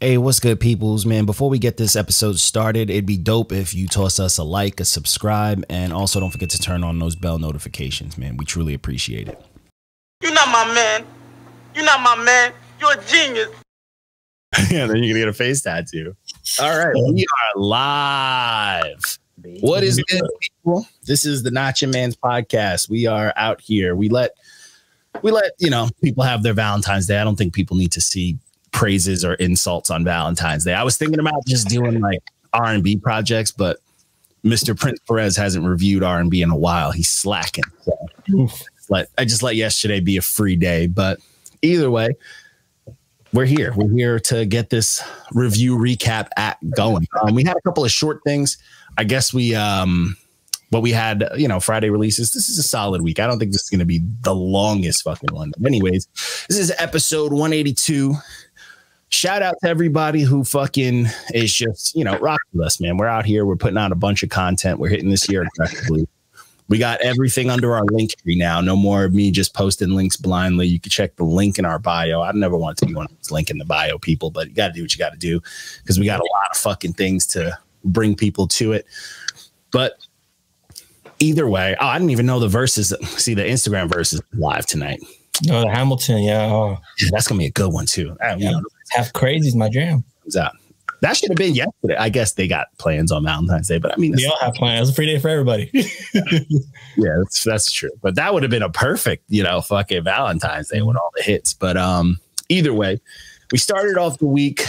Hey, what's good, peoples, man? Before we get this episode started, it'd be dope if you toss us a like, a subscribe, and also don't forget to turn on those bell notifications, man. We truly appreciate it. You're not my man. You're not my man. You're a genius. Yeah, then you're gonna get a face tattoo. All right, we are live. What is good, people? This is the NotYamanz podcast. We are out here. We let people have their Valentine's Day. I don't think people need to see praises or insults on Valentine's Day. I was thinking about just doing like R&B projects, but Mr. Prince Perez hasn't reviewed R&B in a while. He's slacking. So I just let yesterday be a free day. But either way, we're here. We're here to get this review recap going. We had a couple of short things. I guess we had, Friday releases. This is a solid week. I don't think this is going to be the longest fucking one. But anyways, this is episode 182. Shout out to everybody who fucking is just, rocking with us, man. We're out here. We're putting out a bunch of content. We're hitting this year aggressively. We got everything under our link tree now. No more of me just posting links blindly. You can check the link in our bio. I never want to be one of those link in the bio people, but you got to do what you got to do because we got a lot of fucking things to bring people to it. But either way, I didn't even know the verses. See, the Instagram verse is live tonight. Oh, the Hamilton, yeah. Oh. Yeah, that's gonna be a good one too. Half Crazy is my jam. That should have been yesterday. I guess they got plans on Valentine's Day, but I mean, they all have plans. It's a free day for everybody. Yeah, that's true. But that would have been a perfect, fucking Valentine's Day with all the hits. But either way, we started off the week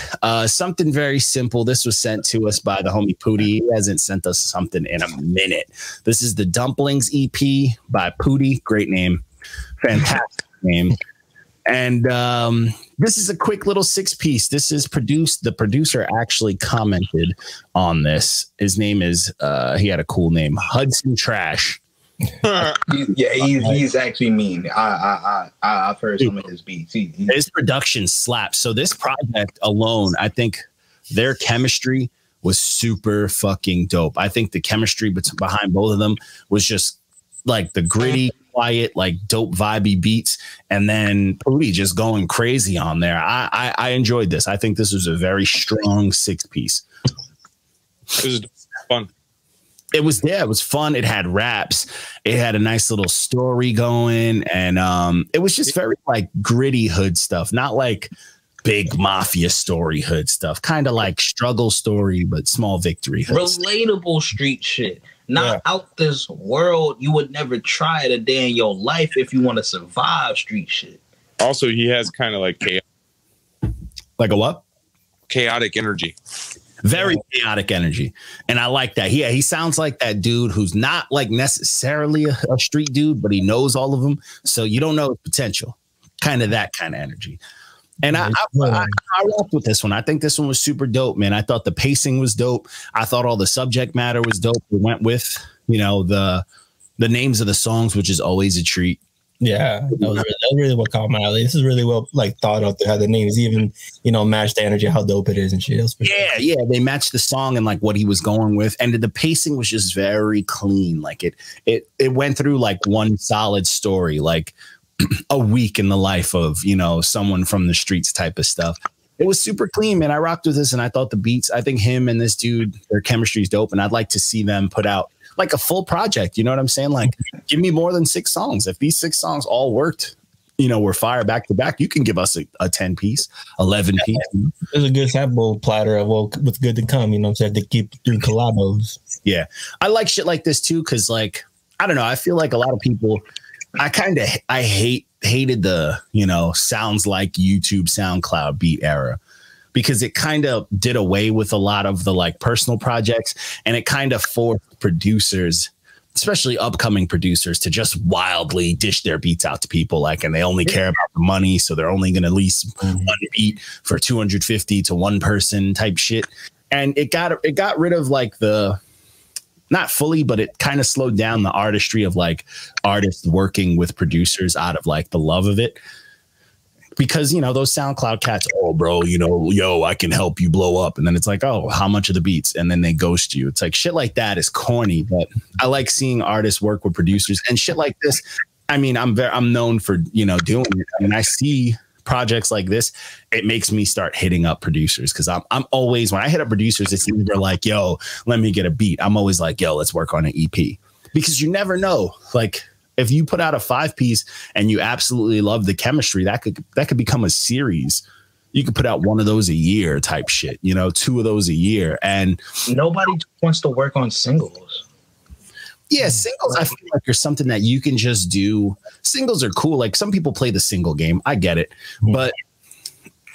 something very simple. This was sent to us by the homie Pootie. He hasn't sent us something in a minute. This is the Dumplings EP by Pootie. Great name, fantastic name. And this is a quick little 6-piece. This is produced. The producer actually commented on this. His name is he had a cool name, Hudson Trash. He's actually mean. I've heard some of his beats. His production slaps. So this project alone, I think their chemistry was super fucking dope. I think the chemistry behind both of them was just like the gritty, quiet, like dope vibey beats, and then Pootie just going crazy on there. I enjoyed this. I think this was a very strong 6-piece. It was fun. It was fun. It had raps. It had a nice little story going, and it was just very like gritty hood stuff, not like big mafia story hood stuff. Kind of like struggle story, but small victory hood relatable stuff. Street shit. Not out this world. You would never try it a day in your life if you want to survive street shit. Also, he has kind of like like a what? Chaotic energy. Very chaotic energy. And I like that. Yeah, he sounds like that dude who's not like necessarily a street dude, but he knows all of them. So you don't know his potential. Kind of that kind of energy. And I rocked with this one. I think this one was super dope, man. I thought the pacing was dope. I thought all the subject matter was dope. We went with, the names of the songs, which is always a treat. Yeah, that was really what caught my eye. This is really well thought out there. How the names even match the energy, how dope it is and shit. Yeah, they matched the song and like what he was going with, and the pacing was just very clean. Like it went through like one solid story, like a week in the life of someone from the streets type of stuff. It was super clean, man. I rocked with this, and I thought the beats. I think him and this dude, their chemistry is dope, and I'd like to see them put out like a full project. You know what I'm saying? Like, give me more than 6 songs. If these 6 songs all worked, were fire back to back, you can give us a 10-piece, 11-piece. There's a good sample platter of what's good to come. You know what I'm saying? To keep doing collabos. Yeah, I like shit like this too, because like I don't know, I feel like a lot of people. I hated the, sounds like YouTube SoundCloud beat era, because it kind of did away with a lot of the like personal projects, and it kind of forced producers, especially upcoming producers, to just wildly dish their beats out to people, like, and they only care about the money. So they're only going to release one beat for 250 to one person type shit. And it got rid of like not fully, but it kind of slowed down the artistry of like artists working with producers out of like the love of it. Because, those SoundCloud cats, oh, bro, yo, I can help you blow up. And then it's like, oh, how much of the beats? And then they ghost you. It's like shit like that is corny, but I like seeing artists work with producers and shit like this. I mean, I'm known for, doing it. I mean, I see projects like this, it makes me start hitting up producers, because I'm always, when I hit up producers, it's either like, yo, let me get a beat. I'm always like, yo, let's work on an EP, because you never know. Like, if you put out a 5-piece and you absolutely love the chemistry, that could become a series. You could put out one of those a year type shit, you know, 2 of those a year. And nobody wants to work on singles. Yeah, singles, I feel like are something that you can just do. Singles are cool. Like, some people play the single game. I get it. But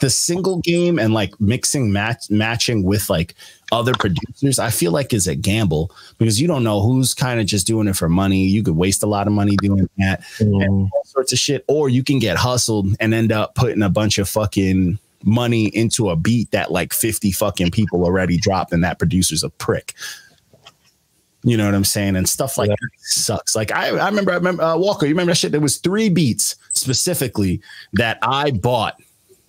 the single game and like mixing, matching with like other producers, I feel like is a gamble, because you don't know who's kind of just doing it for money. You could waste a lot of money doing that and all sorts of shit. Or you can get hustled and end up putting a bunch of fucking money into a beat that like 50 fucking people already dropped, and that producer's a prick. You know what I'm saying? And stuff like that sucks. Like I remember Walker, you remember that shit? There was 3 beats specifically that I bought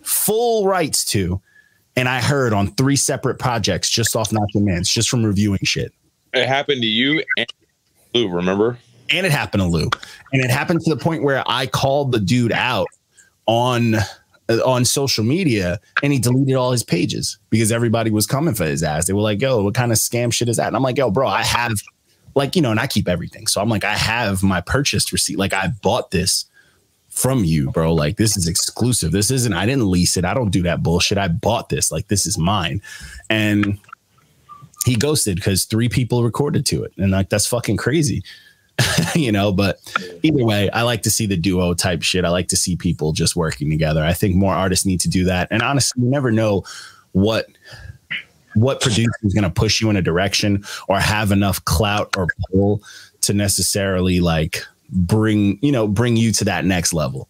full rights to, and I heard on 3 separate projects just off NotYamanz, just from reviewing shit. It happened to you and Lou, remember? And it happened to Lou. And it happened to the point where I called the dude out on social media, and he deleted all his pages because everybody was coming for his ass. They were like, yo, what kind of scam shit is that? And I'm like, yo, bro, I have, like, you know, and I keep everything. So I'm like, I have my purchase receipt. Like, I bought this from you, bro. Like, this is exclusive. This isn't, I didn't lease it. I don't do that bullshit. I bought this. Like, this is mine. And he ghosted because 3 people recorded to it. And like, that's fucking crazy. You know, but either way, I like to see the duo type shit. I like to see people just working together. I think more artists need to do that. And honestly, you never know what producer is going to push you in a direction or have enough clout or pull to necessarily like bring you to that next level.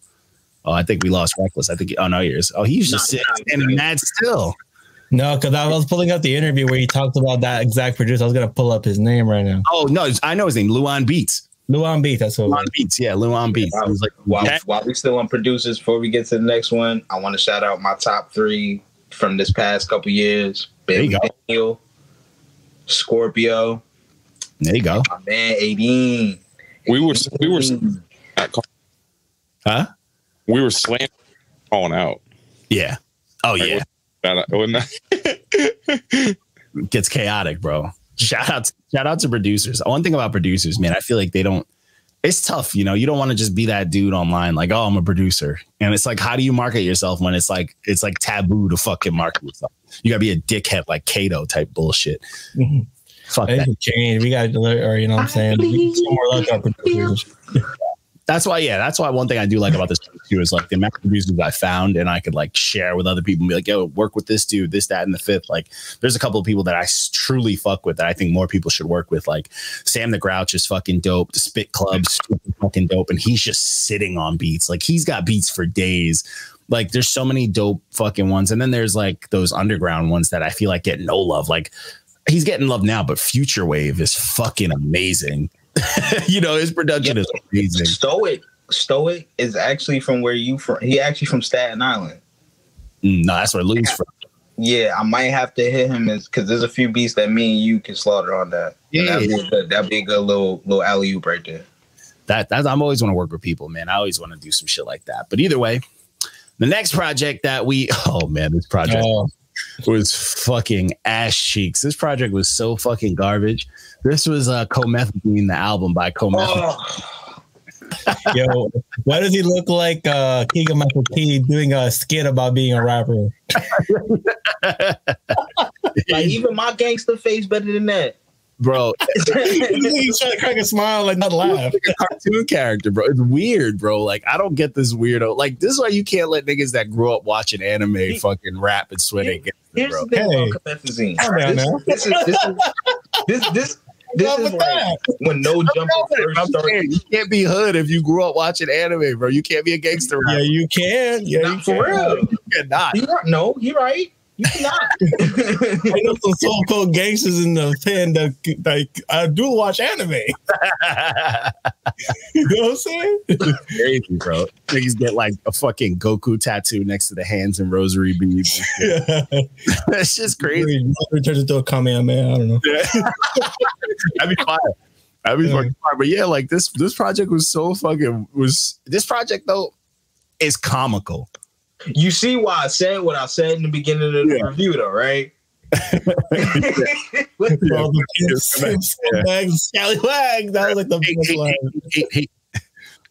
Oh, I think we lost Reckless. I think, oh no, yours. Oh, he's just sitting mad still. No, because I was pulling up the interview where he talked about that exact producer. I was going to pull up his name right now. Oh, no, I know his name. Luan Beats. Luan Beats, that's what Luan Beats, yeah, Luan Beats. I was like, while we still on producers, before we get to the next one, I want to shout out my top 3 from this past couple years. Baby Daniel, Scorpio. There you go. My man, 18. We were slammed calling out. Yeah. Oh, yeah. Gets chaotic, bro. Shout out to producers. One thing about producers, man, I feel like it's tough. You know, you don't want to just be that dude online like, oh, I'm a producer. And it's like, how do you market yourself when it's like taboo to fucking market yourself? You gotta be a dickhead like Kato type bullshit. Fuck that. Change. We gotta deliver, or you know what I'm saying? More like our producers. That's why one thing I do like about this too is like the amount of producers I found and I could like share with other people and be like, yo, work with this dude, this, that, and the fifth. Like, there's a couple of people that I truly fuck with that I think more people should work with. Like Sam the Grouch is fucking dope. The Spit Club's fucking dope. And he's just sitting on beats. Like, he's got beats for days. Like, there's so many dope fucking ones. And then there's like those underground ones that I feel like get no love. Like, he's getting love now, but Future Wave is fucking amazing. You know, his production is amazing. Stoic is actually from where you from. He actually from Staten Island. No, that's where Lou's from. Yeah, I might have to hit him because there's a few beats that me and you can slaughter on that. Yeah, that'd be a good little alley oop right there. I'm always want to work with people, man. I always want to do some shit like that. But either way, the next project that this project was fucking ass cheeks. This project was so fucking garbage. This was Comethazine, the album by Comethazine. Yo, why does he look like Keegan Michael Key doing a skit about being a rapper? Like, even my gangster face better than that, bro. He's trying to crack a smile, like not laugh. Like a cartoon character, bro. It's weird, bro. Like, I don't get this weirdo. Like, this is why you can't let niggas that grew up watching anime fucking rap and sweat. Here's the thing about Comethazine. This is like when No Jumper first started. You can't be hood if you grew up watching anime, bro. You can't be a gangster rapper. Yeah, you can. Yeah, you for real. You cannot. No, you're right. You cannot. I know some so-called gangsters in the pen that like I do watch anime. You know what I'm saying? Crazy, bro. Niggas get like a fucking Goku tattoo next to the hands and rosary beads. That's just crazy. It turns into a Kamehameha. I don't know. That'd be fire. That'd be fucking fire. But yeah, like this project was so fucking this project though is comical. You see why I said what I said in the beginning of the review, though, right? Scallywags. That was like the best line.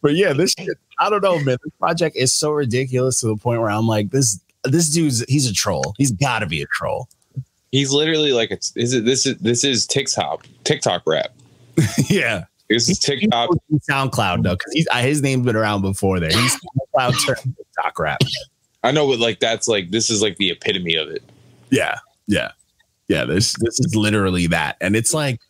But yeah, this shit, I don't know, man. This project is so ridiculous to the point where I'm like, this dude's, he's a troll. He's got to be a troll. He's literally like, this is TikTok rap. Yeah. This is TikTok. SoundCloud, though, because his name's been around before there. He's SoundCloud turned TikTok rap. I know, but like, that's like, this is like the epitome of it. Yeah. This is literally that. And it's like,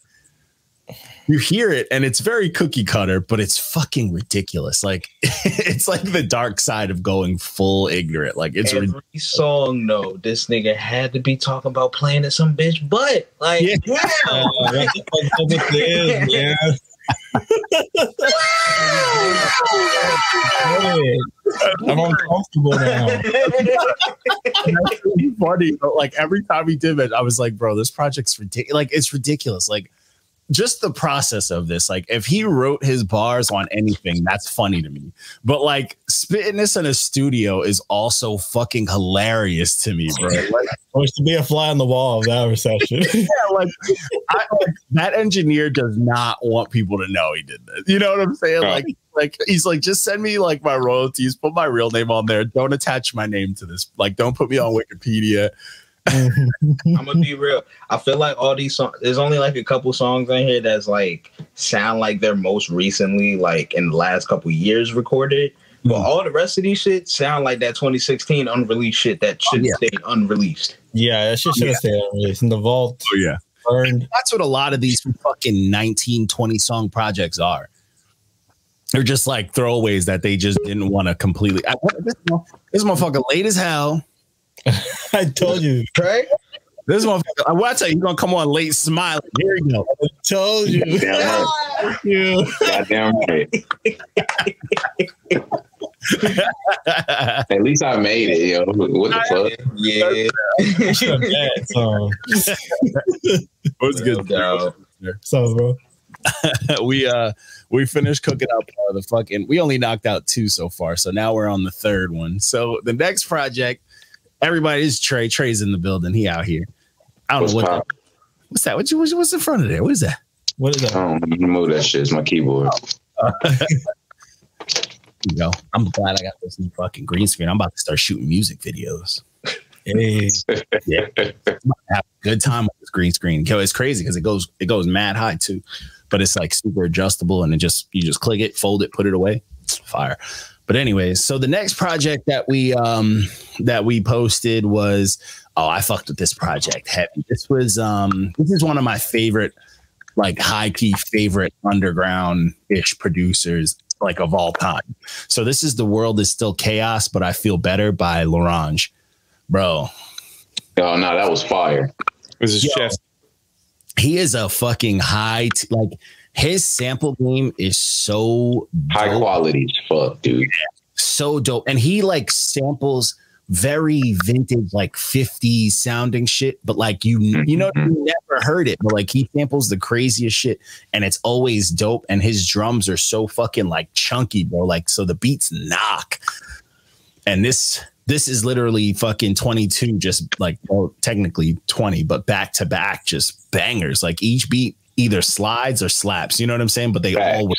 you hear it and it's very cookie cutter, but it's fucking ridiculous. Like, it's like the dark side of going full ignorant. Like, it's every song, though, this nigga had to be talking about playing at some bitch butt. Like, yeah. I'm uncomfortable now. That's really funny. But like, every time he did it, I was like, bro, this project's ridiculous. Like, it's ridiculous. Like, just the process of this, like if he wrote his bars on anything, that's funny to me. But like spitting this in a studio is also fucking hilarious to me, bro. Like, supposed to be a fly on the wall of that recession. Yeah, like that engineer does not want people to know he did this. You know what I'm saying? Oh. Like he's like, just send me like my royalties, put my real name on there. Don't attach my name to this. Like, don't put me on Wikipedia. I'm gonna be real. I feel like all these songs, there's only like a couple songs in here that's like sound like they're most recently, like in the last couple years recorded. But all the rest of these shit sound like that 2016 unreleased shit that should stay unreleased. Yeah, that shit should have stayed unreleased in the vault. Oh yeah, burned. That's what a lot of these fucking 19, 20 song projects are. They're just like throwaways that they just didn't want to completely. This motherfucker late as hell. I told you, right? This motherfucker, I tell you, he's gonna come on late smiling. Here you go. I told you. Goddamn right. At least I made it, yo. What the fuck? Yeah. What's good, bro? So, bro. We finished cooking up the fucking. We only knocked out 2 so far, so now we're on the 3rd one. So the next project. Everybody is Trey. Trey's in the building. He out here. I don't know what's that. What's in front of there? What is that? What is that? I don't move that shit. It's my keyboard. You know, I'm glad I got this new fucking green screen. I'm about to start shooting music videos. Hey. Yeah, I'm about to have a good time with this green screen. It's crazy because it goes mad high too, but it's like super adjustable and you just click it, fold it, put it away. It's fire. But anyways, so the next project that we posted was, I fucked with this project heavy. This is one of my favorite, like high key favorite underground-ish producers like of all time. So this is The World Is Still Chaos, But I Feel Better by L'Orange. Bro. Oh no, that was fire. This is chest. He is a fucking like his sample game is so high dope. quality as fuck, dude. Yeah, so dope. And he like samples very vintage, like 50s sounding shit, but like you know, you never heard it, but like he samples the craziest shit and it's always dope. And his drums are so fucking like chunky, bro. Like, so the beats knock. And this is literally fucking 22, just like, well, technically 20, but back to back, just bangers. Like each beat either slides or slaps, you know what I'm saying? But they all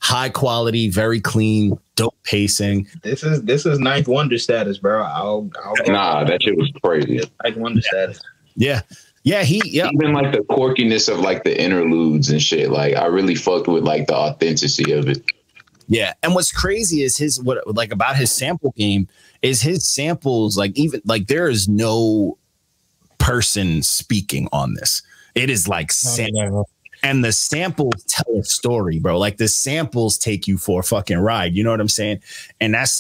high quality, very clean, dope pacing. This is ninth wonder status, bro. Nah, that shit was crazy. Ninth wonder status. Yeah. Even like the quirkiness of like the interludes and shit. Like I really fucked with like the authenticity of it. Yeah, and what's crazy is about his sample game is his samples, like even like there is no person speaking on this. It is like and the samples tell a story, bro. Like the samples take you for a fucking ride. You know what I'm saying? And that's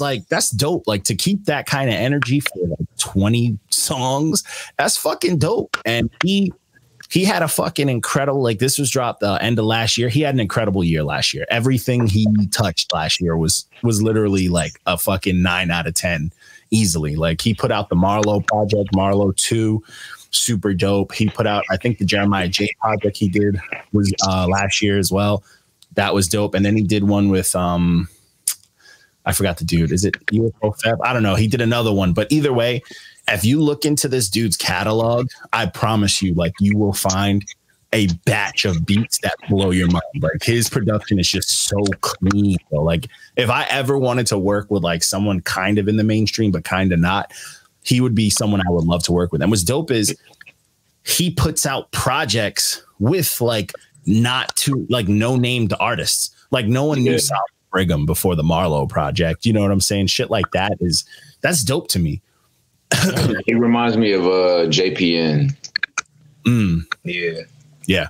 dope. Like to keep that kind of energy for like 20 songs, that's fucking dope. And he had a fucking incredible, like this was dropped the end of last year. He had an incredible year last year. Everything he touched last year was literally like a fucking 9 out of 10 easily. Like he put out the Marlowe project, Marlowe 2, super dope. He put out, I think the Jeremiah J project he did was last year as well. That was dope. And then he did one with I forgot the dude. Is it UFO Feb? I don't know. He did another one, but either way, if you look into this dude's catalog, I promise you, like, you will find a batch of beats that blow your mind. Like, his production is just so clean. So, like, if I ever wanted to work with like someone kind of in the mainstream but kind of not, he would be someone I would love to work with. And what's dope is he puts out projects with like not too like no named artists. Like, no one knew South Brigham before the Marlowe project. You know what I'm saying? Shit like that's dope to me. He reminds me of JPN. Yeah.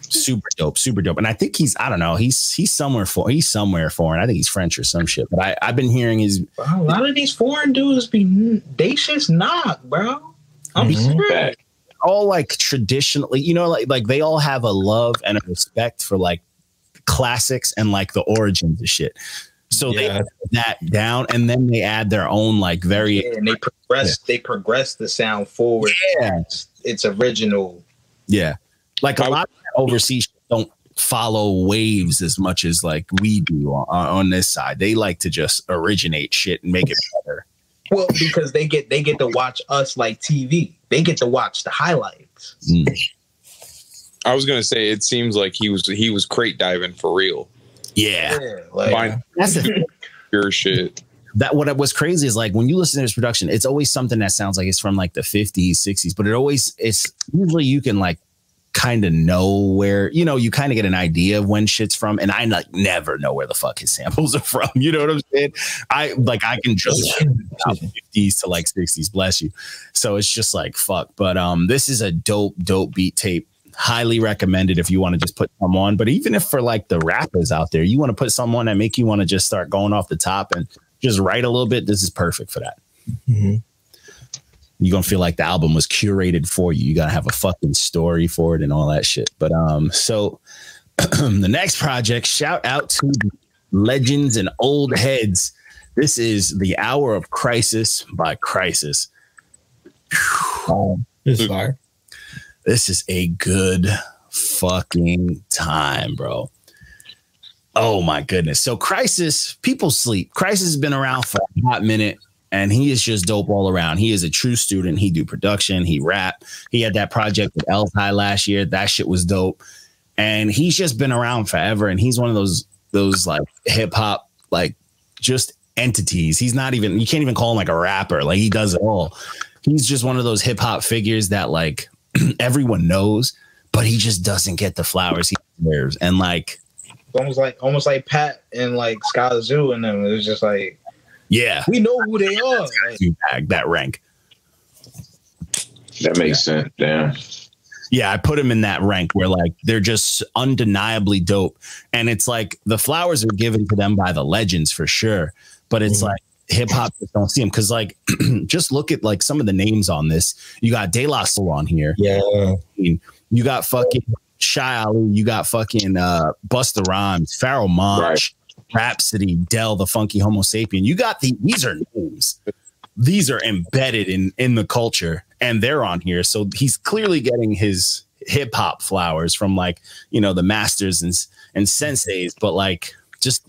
Super dope. And I think I don't know, he's somewhere foreign. I think he's French or some shit. But I've been hearing a lot of these foreign dudes they just knock, bro. I'm serious. All like traditionally, you know, like they all have a love and a respect for like classics and like the origins of shit. So they put that down, and then they add their own like and they progress the sound forward. Yeah, it's original. Yeah, like a lot of overseas don't follow waves as much as like we do on this side. They like to just originate shit and make it better. Well, because they get to watch us like TV. They get to watch the highlights. I was gonna say, it seems like he was crate diving for real. Yeah, like, that's the pure shit. That what was crazy is like when you listen to his production, it's always something that sounds like it's from like the 50s, 60s, but it's usually you can like kind of know where, you know, you kind of get an idea of when shit's from, and I like never know where the fuck his samples are from. You know what I'm saying? I can just 50s to like 60s, bless you. So it's just like fuck. But this is a dope beat tape. Highly recommended if you want to just put some on. But even if for like the rappers out there, you want to put some on that make you want to just start going off the top and just write a little bit, this is perfect for that. You're gonna feel like the album was curated for you. You gotta have a fucking story for it and all that shit. But so the next project, shout out to the legends and old heads. This is The Hour of Khrysis by Khrysis. This is fire. This is a good fucking time, bro. Oh my goodness. So Khrysis, people sleep. Khrysis has been around for a hot minute, and he is just dope all around. He is a true student. He do production, he rap. He had that project with El High last year. That shit was dope. And he's just been around forever. And he's one of those like hip hop, like just entities. He's not even, you can't even call him like a rapper. Like, he does it all. He's just one of those hip hop figures that like everyone knows, but he just doesn't get the flowers he deserves. And like, almost like Pat and like Sky Zoo and them. It was just like, yeah, we know who they are. That rank. That makes sense. Damn. Yeah, I put him in that rank where like they're just undeniably dope. And it's like the flowers are given to them by the legends for sure. But it's like hip hop just don't see them. Cause like just look at like some of the names on this. You got De La Soul on here. Yeah. I mean, you got fucking Shy Ali, you got fucking Busta Rhymes, Pharoah Monch, Rhapsody, Del the Funky Homo Sapien. You got these are names. These are embedded in the culture, and they're on here. So he's clearly getting his hip hop flowers from like, you know, the masters and senseis. But like, just,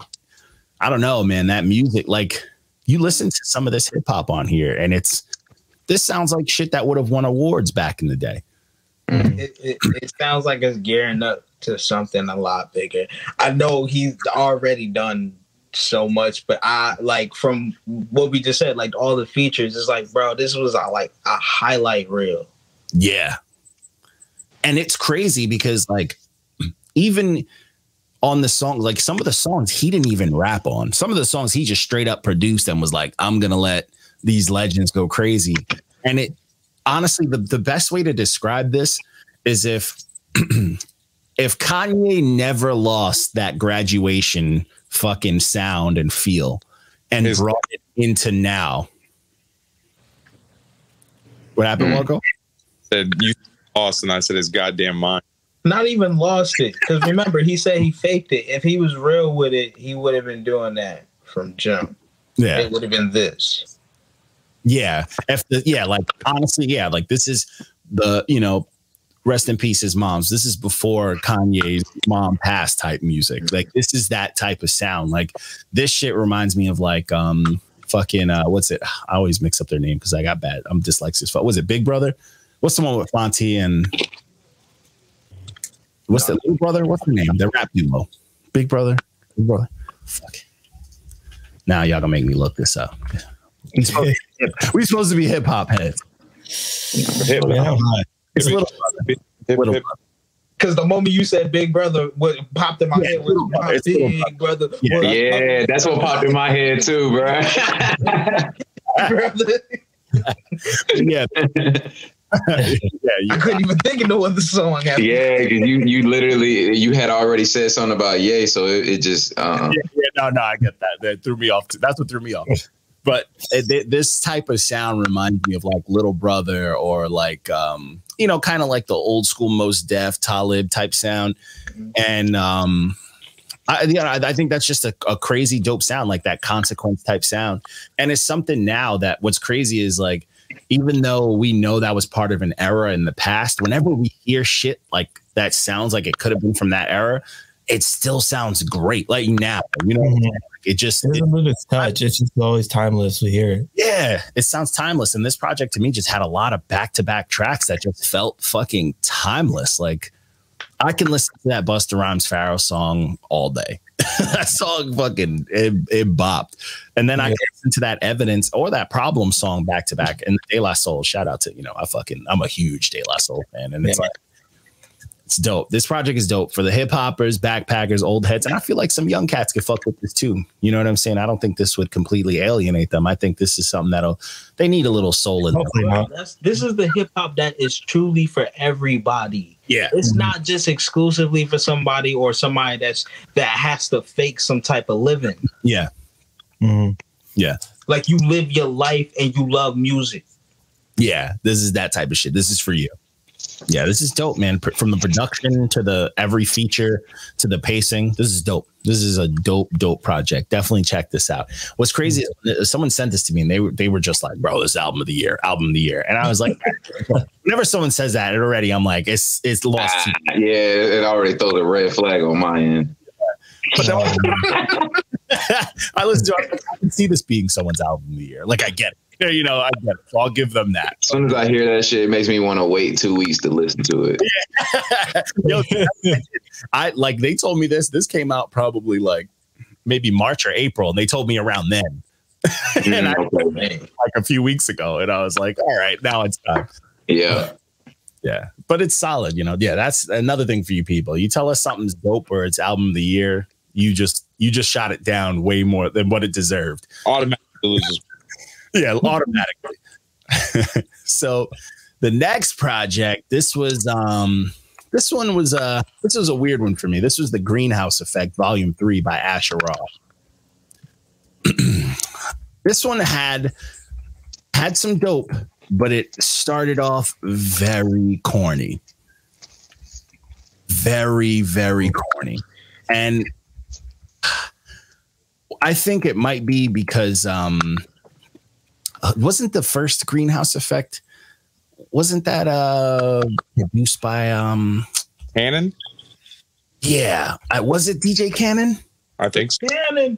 I don't know, man, that music, like you listen to some of this hip hop on here and this sounds like shit that would have won awards back in the day. It sounds like it's gearing up to something a lot bigger. I know he's already done so much, but I like from what we just said, like all the features, it's like, bro, this was like a highlight reel. Yeah. And it's crazy because like even on the song, like some of the songs he didn't even rap on. Some of the songs he just straight up produced and was like, I'm gonna let these legends go crazy. And it honestly, the best way to describe this is if Kanye never lost that graduation fucking sound and feel and brought it into now. What happened, Marco? Said you lost, and I said his goddamn mind. Not even lost it, because remember he said he faked it. If he was real with it, he would have been doing that from jump. Yeah, it would have been this. Yeah, like honestly, yeah, like this is the, you know, rest in peace his moms. This is before Kanye's mom passed type music. Like this is that type of sound. Like this shit reminds me of like fucking what's it? I always mix up their name because I got bad. I'm dyslexic. Was it Big Brother? What's the one with Fonte and what's the little brother? What's the name? The rap duo. Big Brother. Big Brother. Fuck. Now y'all gonna make me look this up. We supposed to be hip hop heads. Hip hop. It's little brother. Because the moment you said Big Brother, what popped in my head was Big Brother. Yeah, that's what popped in my head too, bro. Yeah. I couldn't even think of no other song. Yeah, because you literally you had already said something about Ye, so it just no, I get that. That threw me off. That's what threw me off. But this type of sound reminds me of like Little Brother or like you know, kind of like the old school Mos Def, Talib type sound. And I think that's just a crazy dope sound, like that Consequence type sound. And it's something now that what's crazy is like, even though we know that was part of an era in the past, whenever we hear shit like that sounds like it could have been from that era, it still sounds great. Like now, you know, it just doesn't lose its touch. It's just always timeless. We hear it. Yeah, it sounds timeless. And this project to me just had a lot of back-to-back tracks that just felt fucking timeless. Like I can listen to that Busta Rhymes Pharaoh song all day. That song fucking it bopped. And then I can listen to that Evidence or that Problem song back to back. And De La Soul, shout out to, you know, I'm a huge De La Soul fan. And it's like, it's dope. This project is dope for the hip hoppers, backpackers, old heads. And I feel like some young cats could fuck with this too. You know what I'm saying? I don't think this would completely alienate them. I think this is something they need a little soul in them. This is the hip hop that is truly for everybody. Yeah. It's not just exclusively for somebody or somebody that has to fake some type of living. Yeah. Yeah. Like you live your life and you love music. Yeah. This is that type of shit. This is for you. Yeah, this is dope, man. From the production to the every feature to the pacing, this is dope. This is a dope project. Definitely check this out. What's crazy is someone sent this to me and they were just like, bro, this album of the year. And I was like, whenever someone says that already, I'm like, it's lost. Yeah, it already throws a red flag on my end. But I listen to it. I can see this being someone's album of the year. Like I get it. You know, I get it. So I'll give them that. As soon as I hear that shit, it makes me want to wait 2 weeks to listen to it. Yeah. Yo, they told me this came out probably like maybe March or April, and they told me around then. And like a few weeks ago, and I was like, all right, now it's time. Yeah. Yeah. But it's solid, you know. Yeah, that's another thing for you people. You tell us something's dope or it's album of the year, you just shot it down way more than what it deserved. Automatically loses. Yeah, automatically. So the next project, this was a weird one for me. This was the Greenhouse Effect Volume 3 by Asher Roth. This one had some dope, but it started off very corny. Very, very corny. And I think it might be because wasn't the first Greenhouse Effect, wasn't that produced by Kannon? Yeah. Was it DJ Kannon? I think so. Kannon.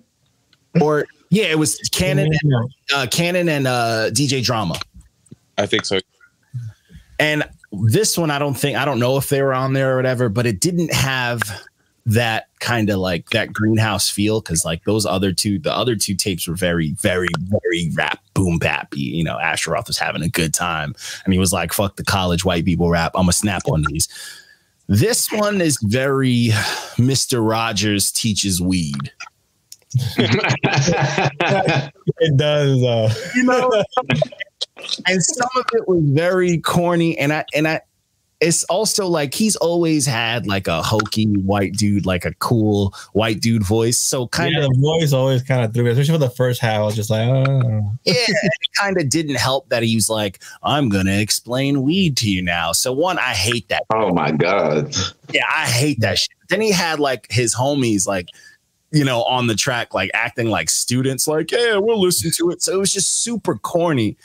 Or yeah, it was Kannon and DJ Drama. I think so. And this one, I don't know if they were on there or whatever, but it didn't have that kind of like that Greenhouse feel, because like the other two tapes were very, very, very rap boom bappy. You know, Asher Roth was having a good time, and he was like, "Fuck the college white people rap. I'm gonna snap on these." This one is very Mr. Rogers teaches weed. It does, you know. And some of it was very corny, and I. It's also like he's always had like a hokey white dude, like a cool white dude voice. So kind of the voice always kind of threw me, especially for the first half. I was just like, oh. Yeah, it kind of didn't help that he was like, I'm gonna explain weed to you now. So one, I hate that. Oh my god. Yeah, I hate that shit. Then he had like his homies like, you know, on the track, like acting like students, like, yeah, we'll listen to it. So it was just super corny,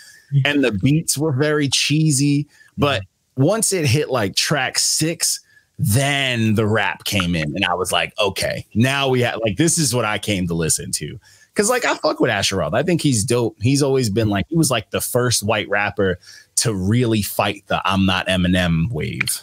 and the beats were very cheesy, but once it hit like track 6, then the rap came in, and I was like, okay, now we have like, this is what I came to listen to. Cause like I fuck with Asher Roth. I think he's dope. He's always been like, he was like the first white rapper to really fight the I'm not Eminem wave.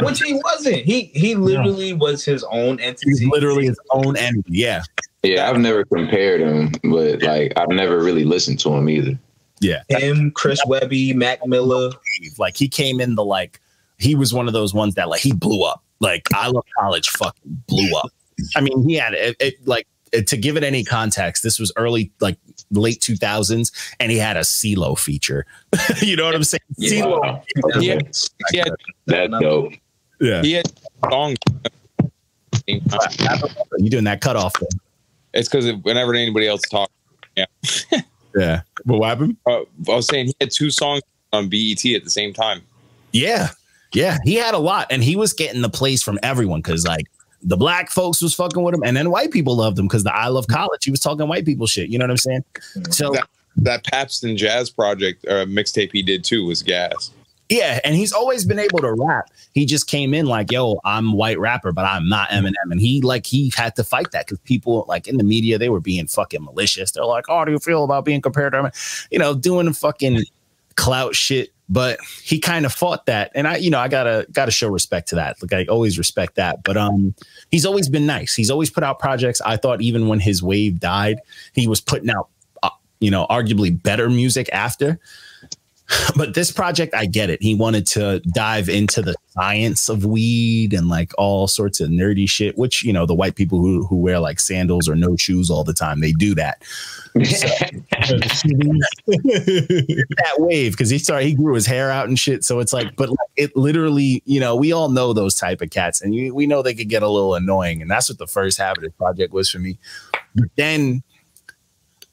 Which he wasn't. He literally was his own entity. He's literally his own entity. Yeah. Yeah, I've never compared him, but like I've never really listened to him either. Yeah. Him, Chris Webby, Mac Miller. Like he came in the like, he was one of those ones that like he blew up. Like I Love College fucking blew up. I mean, he had it like, to give it any context, this was early, like late 2000s, and he had a CeeLo feature. You know what I'm saying? Yeah. CeeLo. Yeah, That's dope. Yeah. he had songs. You doing that cutoff thing? It's because whenever anybody else talks, yeah. Yeah. What happened? I was saying he had 2 songs on BET at the same time. Yeah. Yeah. He had a lot, and he was getting the plays from everyone because like the black folks was fucking with him, and then white people loved him because the I Love College, he was talking white people shit. You know what I'm saying? So that Pabst and Jazz project mixtape he did too was gas. yeah, and he's always been able to rap. He just came in like, yo, I'm a white rapper, but I'm not Eminem. And he had to fight that because people like in the media, they were being fucking malicious. They're like, oh, how do you feel about being compared to Eminem? You know, doing fucking clout shit. But he kind of fought that. And I gotta show respect to that. Like I always respect that. But he's always been nice. He's always put out projects. I thought even when his wave died, he was putting out, arguably better music after. But this project, I get it. He wanted to dive into the science of weed and like all sorts of nerdy shit, which, the white people who wear like sandals or no shoes all the time, they do that. So, that wave, because he grew his hair out and shit. So it's like, but it literally, we all know those type of cats, and we know they could get a little annoying. And that's what the first half of this project was for me. But then,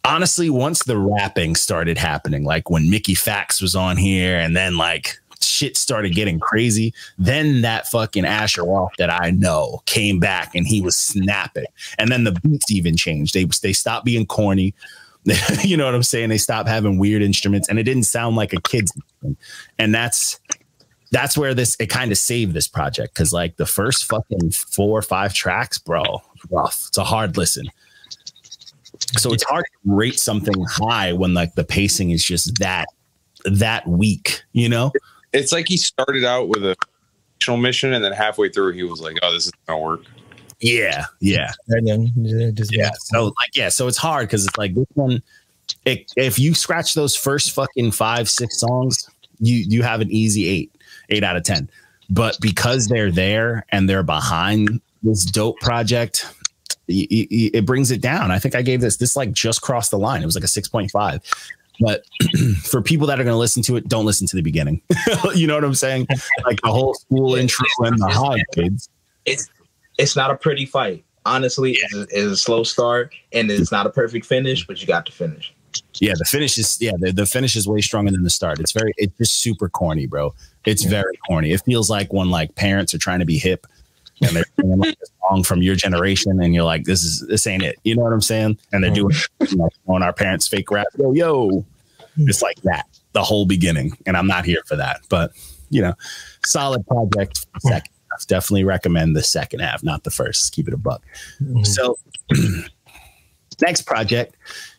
honestly, once the rapping started happening, like when Mickey Fax was on here and then like shit started getting crazy, then that fucking Asher Roth that I know came back and he was snapping. And then the beats even changed. They stopped being corny. You know what I'm saying? They stopped having weird instruments and it didn't sound like a kid's instrument. And that's where it kind of saved this project. Cause like the first fucking 4 or 5 tracks, bro, rough. It's a hard listen. So it's hard to rate something high when like the pacing is just that weak, It's like he started out with a fictional mission and then halfway through he was like, oh, this is gonna work. Yeah. And then So it's hard because it's like this one, if you scratch those first fucking 5-6 songs, you have an easy 8 out of 10. But because they're there and they're behind this dope project, it brings it down. I think I gave this like just crossed the line. It was like a 6.5. But for people that are going to listen to it, don't listen to the beginning. You know what I'm saying? Like the whole school intro and the high kids. It's not a pretty fight. Honestly, it's a slow start and it's not a perfect finish, but you got to finish. Yeah, the finish is the finish is way stronger than the start. It's just super corny, bro. It's very corny. It feels like when like parents are trying to be hip and they're singing like a song from your generation, and you're like, this ain't it. You know what I'm saying? And they're doing like on our parents' fake rap. Yo, it's like that the whole beginning, and I'm not here for that. But solid project. Second half. Definitely recommend the second half, not the first. Let's keep it a buck. So next project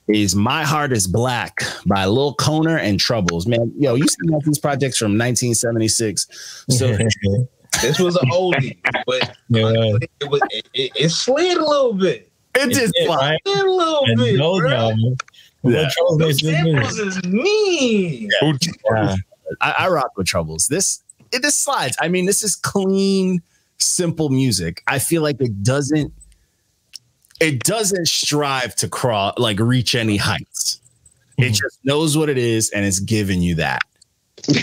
is My Heart Is Black by Lil Koner and Troublez. Man, you see these projects from 1976. So. This was an oldie, but it slid a little bit. It just slid a little bit. The samples is mean. Yeah. I rock with Troublez. This slides. I mean, this is clean, simple music. I feel like it doesn't strive to reach any heights. It just knows what it is, and it's giving you that. I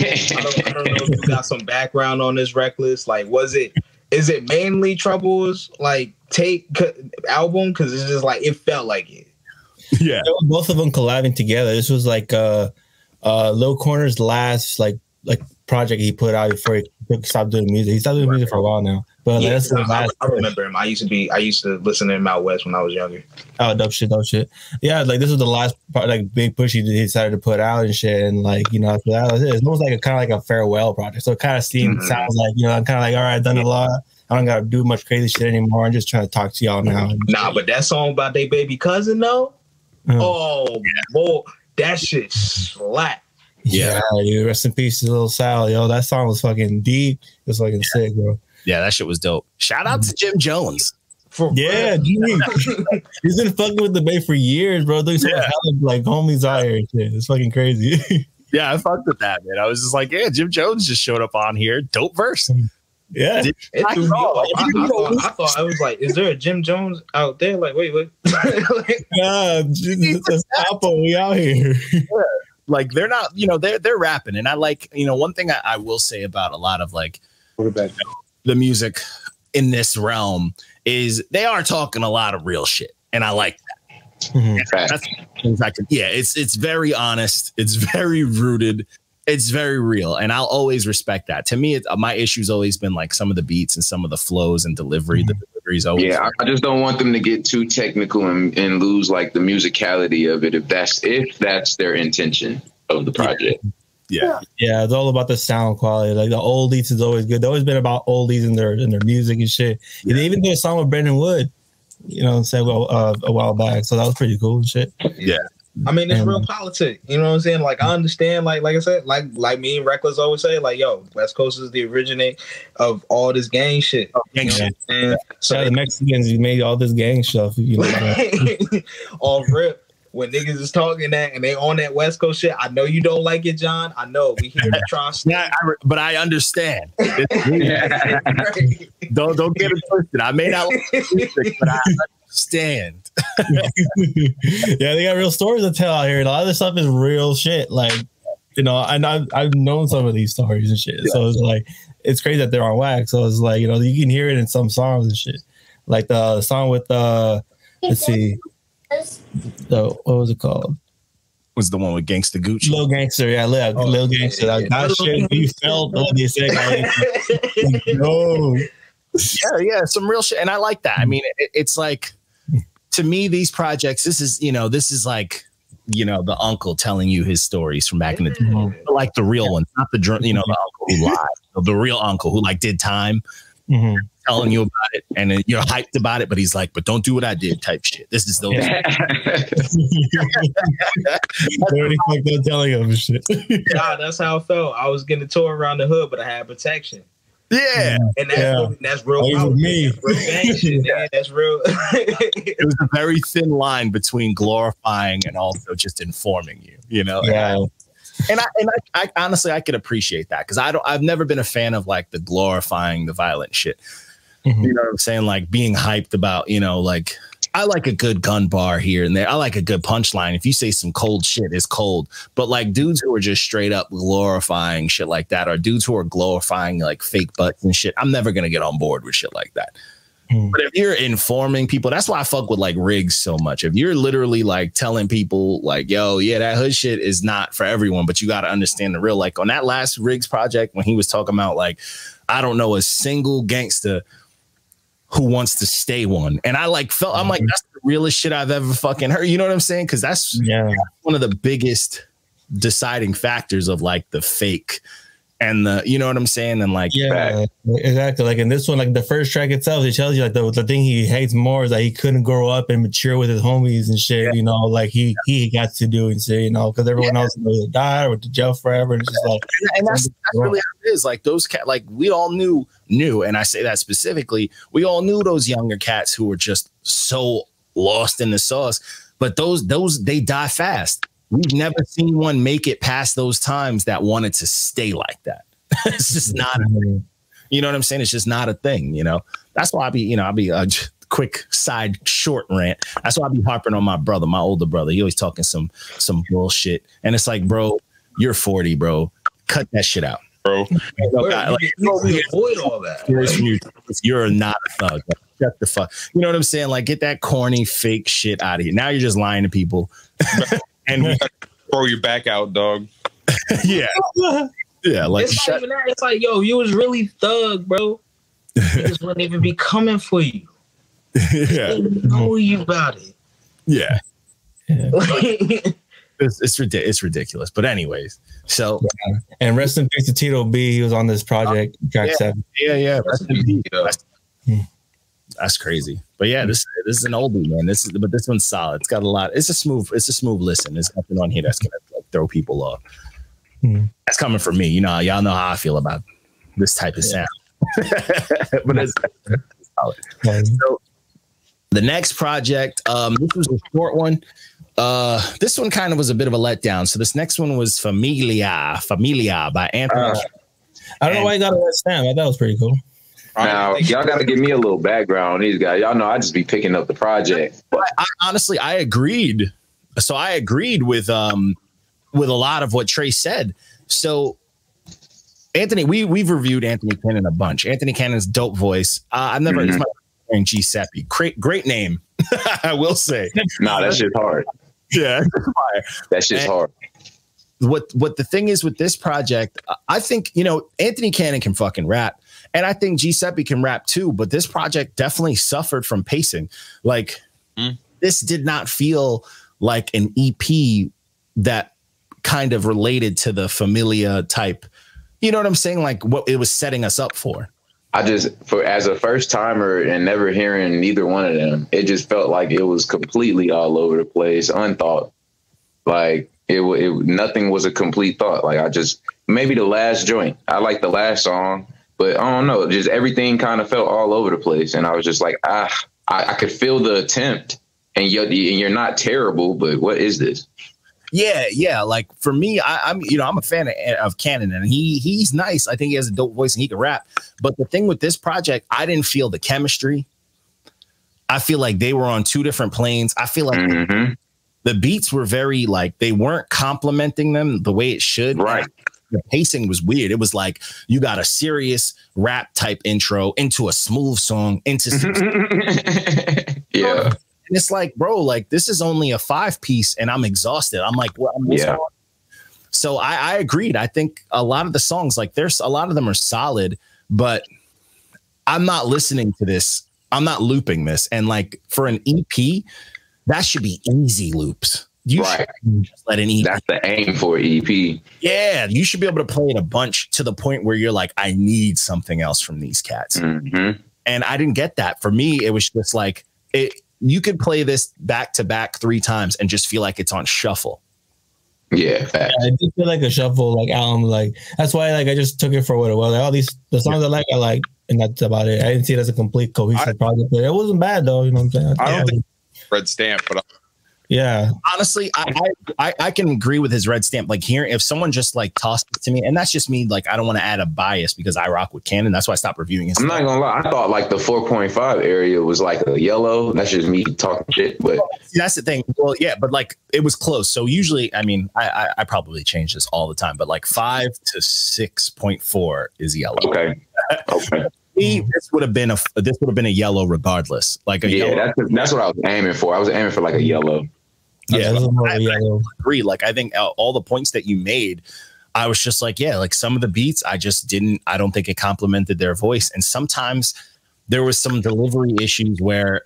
don't know if you got some background on this Reckless. Like, is it mainly Troublez take album? Because it's just like it felt like it. Yeah, both of them collabing together. This was like Lil Koner's last like like project he put out before he stopped doing music. He stopped doing music for a while now. But Yeah, that's the last. I remember him. I used to listen to him out west when I was younger. Oh, dope shit. Yeah, like this was the last like big push he decided to put out and shit. And like, you know, after that, it's almost like kind of like a farewell project. So it kind of sounds like, you know, I'm kind of like, all right, I've done a lot. I don't gotta do much crazy shit anymore. I'm just trying to talk to y'all now. Nah, but that song about their baby cousin though, boy, that shit slap. Yeah, dude. Rest in peace to Lil Sal, yo. That song was fucking deep. It was fucking sick, bro. Yeah, that shit was dope. Shout out to Jim Jones. Dude. He's been fucking with the Bay for years, bro. There's some hella like homies out here and shit. It's fucking crazy. Yeah, I fucked with that, man. I was just like, yeah, Jim Jones just showed up on here. Dope verse. Yeah. I thought I was like, is there a Jim Jones out there? Like, wait. Yeah, Jesus, we out here. Yeah. Like they're not, you know, they're rapping. And I like, you know, one thing I will say about a lot of like the music in this realm is they are talking a lot of real shit. And I like that. Mm-hmm. It's very honest. It's very rooted. It's very real. And I'll always respect that. To me, my issue's always been like some of the beats and some of the flows and delivery. Mm-hmm. The delivery's always. Yeah, I just don't want them to get too technical and lose like the musicality of it if that's their intention of the project. Yeah, it's all about the sound quality. Like the oldies is always good. They've always been about oldies in their music and shit. Yeah. They even did a song with Brendan Wood, you know what I'm saying, a while back. So that was pretty cool and shit. Yeah. I mean, it's real politics. You know what I'm saying? Like, I understand, like I said, like me and Reckless always say, like, yo, West Coast is the originate of all this gang shit. So the Mexicans made all this gang stuff. You know, all rip. When niggas is talking that and they on that West Coast shit, I know you don't like it, John. I know we hear the trust. Yeah, but I understand. Don't get it twisted. I may not like music, but I understand. Yeah, they got real stories to tell out here. And a lot of this stuff is real shit. Like, you know, and I've known some of these stories and shit. Yeah. So it's like, it's crazy that they're on wax. So it's like, you know, you can hear it in some songs and shit. Like the song with let's see. So what was it called? Was the one with Gangsta Gucci? Lil Gangster, yeah, Lil Gangster. Like, that shit you felt what they said. Like, no. Yeah, some real shit, and I like that. I mean, it's like, to me, these projects. This is like, you know, the uncle telling you his stories from back in the day, like the real ones, not the the uncle who lied, the real uncle who like did time. Mm-hmm. Telling you about it, and then you're hyped about it, but he's like, "But don't do what I did," type shit. This is those. Telling him shit. Yeah, that's how I felt. I was getting a tour around the hood, but I had protection. Yeah, and that's real. Me. Real gang shit. Yeah, that's real. It was a very thin line between glorifying and also just informing you. You know. Yeah. And I honestly, I could appreciate that because I've never been a fan of like the glorifying the violent shit. Mm-hmm. You know what I'm saying? Like being hyped about, you know, like I like a good gun bar here and there. I like a good punchline. If you say some cold shit, it's cold. But like dudes who are just straight up glorifying shit like that, or dudes who are glorifying like fake butts and shit, I'm never gonna get on board with shit like that. But if you're informing people, that's why I fuck with like Riggs so much. If you're literally like telling people like, yo, yeah, that hood shit is not for everyone, but you got to understand the real, like on that last Riggs project, when he was talking about like, I don't know a single gangster who wants to stay one. And I like felt, I'm like, that's the realest shit I've ever fucking heard. You know what I'm saying? Cause that's one of the biggest deciding factors of like the fake and the, you know what I'm saying? And like, exactly. Like in this one, like the first track itself, it tells you like the thing he hates more is that he couldn't grow up and mature with his homies and shit, you know, like he got to do and shit, you know, because everyone else would die or went to jail forever. And it's just like, and that's really how it is. Like those cats, like we all knew, and I say that specifically, we all knew those younger cats who were just so lost in the sauce, but those they die fast. We've never seen one make it past those times that wanted to stay like that. It's just not, you know what I'm saying? It's just not a thing, you know? That's why I'll be a quick side short rant. That's why I be harping on my brother, my older brother. He always talking some bullshit. And it's like, bro, you're 40, bro. Cut that shit out, bro. Avoid all that. You're not a thug. Shut the fuck. You know what I'm saying? Like, get that corny, fake shit out of here. Now you're just lying to people. And we throw your back out, dog. Yeah. Yeah, like it's not even that. It's like, yo, you was really thug, bro. Niggas wouldn't even be coming for you. Yeah, They know you about it. Yeah. It's ridiculous. But anyways, so and rest in peace to Tito B. He was on this project, track 7. Yeah. Rest in peace. That's crazy. But yeah, this is an oldie, man. But this one's solid. It's got a lot. It's a smooth listen. There's nothing on here that's gonna like throw people off. That's coming from me. You know, y'all know how I feel about this type of sound. But it's solid. So the next project, this was a short one. This one kind of was a bit of a letdown. So this next one was Famiglia by Anthony. I don't know why you got a red stamp. I thought that was pretty cool. Now, y'all got to give me a little background on these guys. Y'all know I just be picking up the project. Honestly, I agreed. So I agreed with a lot of what Trey said. So Anthony, we've reviewed Anthony Kannon a bunch. Anthony Cannon's dope voice. I've never heard G Seppe. Great name. I will say. Nah, that shit's hard. Yeah, that shit's hard. What the thing is with this project, I think, you know, Anthony Kannon can fucking rap. And I think G Seppe can rap too, but this project definitely suffered from pacing. Like this did not feel like an EP that kind of related to the Famiglia type. You know what I'm saying? Like what it was setting us up for. As a first timer and never hearing neither one of them, it just felt like it was completely all over the place, unthought. Like nothing was a complete thought. Like maybe the last joint. I like the last song. But I don't know, just everything kind of felt all over the place. And I was just like, I could feel the attempt and you're not terrible, but what is this? Yeah. Like for me, I'm a fan of Kannon and he's nice. I think he has a dope voice and he can rap. But the thing with this project, I didn't feel the chemistry. I feel like they were on two different planes. I feel like the beats were very like, they weren't complimenting them the way it should. Right. The pacing was weird. It was like you got a serious rap type intro into a smooth song into yeah. And it's like, bro, like this is only a 5-piece and I'm exhausted. I'm like, well, So I agreed. I think a lot of the songs, like there's a lot of them are solid, but I'm not listening to this. I'm not looping this. And like for an EP, that should be easy loops. You should just let an EP. That's the aim for an EP. Yeah, you should be able to play it a bunch to the point where you're like, I need something else from these cats. And I didn't get that. For me, it was just like you could play this back to back 3 times and just feel like it's on shuffle. Yeah, I did feel like a shuffle, like album. Like that's why, like I just took it for what it was. Like all the songs I like, and that's about it. I didn't see it as a complete cohesive project, but it wasn't bad though. You know what I'm saying? I don't think red stamp, but yeah, honestly, I can agree with his red stamp. Like here, if someone just like tossed it to me, and that's just me, like I don't want to add a bias because I rock with Kannon. That's why I stopped reviewing his I'm not gonna lie, I thought like the 4.5 area was like a yellow. That's just me talking shit. But that's the thing. Well, yeah, but like it was close. So usually, I mean, I probably change this all the time, but like 5 to 6.4 is yellow. Okay. This would have been a yellow regardless. Like a yellow. That's what I was aiming for. I was aiming for like a yellow. Yeah, I agree. Like I think all the points that you made, I was just like, yeah, like some of the beats, I don't think it complimented their voice. And sometimes there was some delivery issues where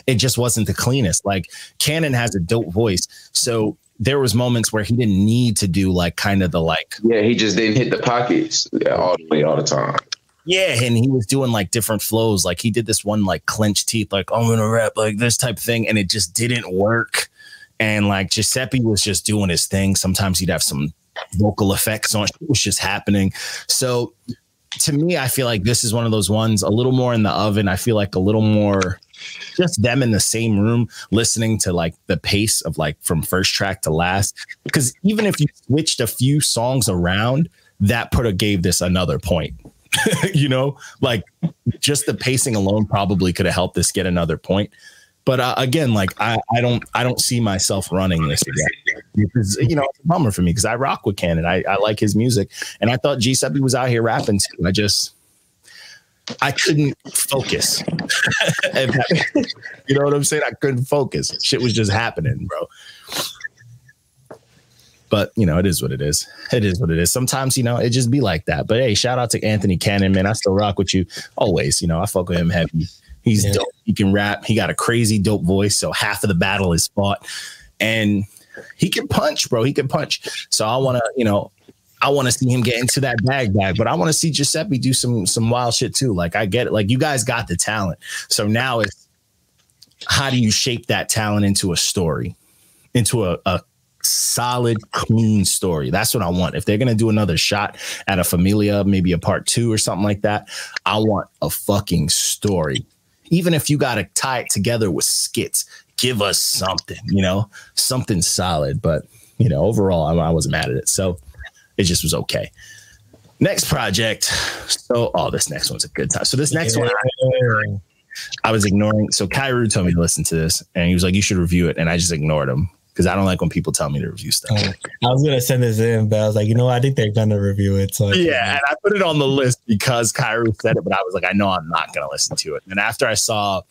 it just wasn't the cleanest. Like Kannon has a dope voice. So there was moments where he didn't need to do like kind of the like. Yeah, he just didn't hit the pockets all the time. Yeah, and he was doing like different flows. Like he did this one like clenched teeth, like I'm gonna rap like this type of thing. And it just didn't work. And like Giuseppe was just doing his thing. Sometimes he'd have some vocal effects on. It was just happening. So to me, I feel like this is one of those ones a little more in the oven. I feel like a little more just them in the same room listening to like the pace of like from first track to last. Because even if you switched a few songs around, that gave this another point. You know, like just the pacing alone probably could have helped this get another point. But again, like I don't see myself running this again because, you know, it's a bummer for me because I rock with Kannon. I like his music. And I thought Giuseppe was out here rapping too. I couldn't focus. You know what I'm saying? I couldn't focus. Shit was just happening, bro. But, you know, it is what it is. It is what it is. Sometimes, you know, it just be like that. But hey, shout out to Anthony Kannon, man. I still rock with you always. You know, I fuck with him heavy. He's dope. He can rap. He got a crazy dope voice. So half of the battle is fought. And he can punch, bro. He can punch. So I want to, you know, I want to see him get into that bag, but I want to see Giuseppe do some wild shit too. Like, I get it. Like, you guys got the talent. So now it's, how do you shape that talent into a story, into a solid, clean story? That's what I want. If they're going to do another shot at a Famiglia, maybe a part 2 or something like that, I want a fucking story. Even if you got to tie it together with skits, give us something, you know, something solid. But, you know, overall, I wasn't mad at it. So it just was okay. Next project. So, this next one's a good time. So this next one, I was ignoring. So Kairu told me to listen to this, and he was like, you should review it. And I just ignored him because I don't like when people tell me to review stuff. I was going to send this in, but I was like, you know what? I think they're going to review it. So yeah, and I put it on the list because Kairu said it, but I was like, I know I'm not going to listen to it. And after I saw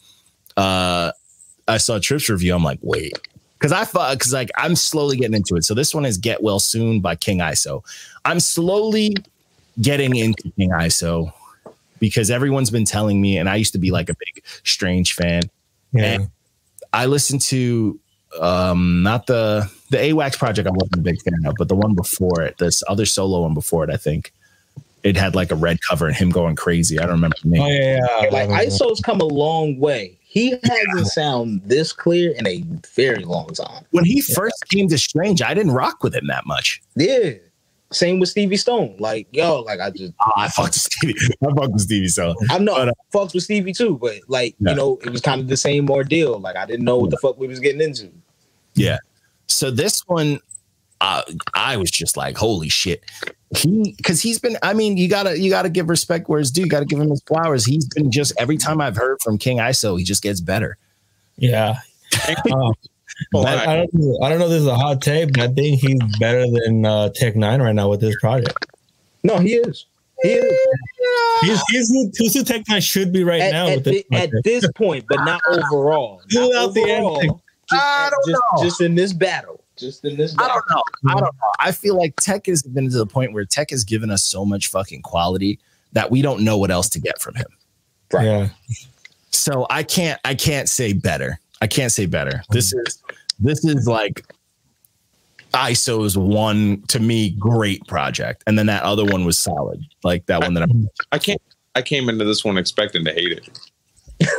Trip's review, I'm like, wait. Because like I'm slowly getting into it. So this one is Get Well Soon by King ISO. I'm slowly getting into King ISO because everyone's been telling me, and I used to be like a big Strange fan. Yeah. And I listened to not the AWACS project I wasn't a big fan of, but the one before it, this other solo one before it, I think. It had like a red cover and him going crazy. I don't remember the name. Oh, yeah. Like ISO's come a long way. He hasn't sound this clear in a very long time. When he first came to Strange, I didn't rock with him that much. Yeah. Same with Stevie Stone. Like, yo, like I fucked with Stevie. I fucked with Stevie Stone. I know I fucked with Stevie too, but like, you know, it was kind of the same ordeal. Like I didn't know what the fuck we was getting into. Yeah. So this one, I was just like, holy shit. Because he's been, I mean, you gotta give respect where it's due. You gotta give him his flowers. He's been just, every time I've heard from King ISO, he just gets better. Yeah. I don't know if this is a hot take, but I think he's better than Tech 9 right now with this project. No, he is. He is. He's who Tech 9 should be right now at this point, but not overall. Not overall. I don't know. Just in this battle. I don't know. I feel like Tech has been to the point where Tech has given us so much fucking quality that we don't know what else to get from him. Right. Yeah. So I can't say better. I can't say better. This is like ISO's one, to me, great project. And then that other one was solid. Like that one that I came into this one expecting to hate it.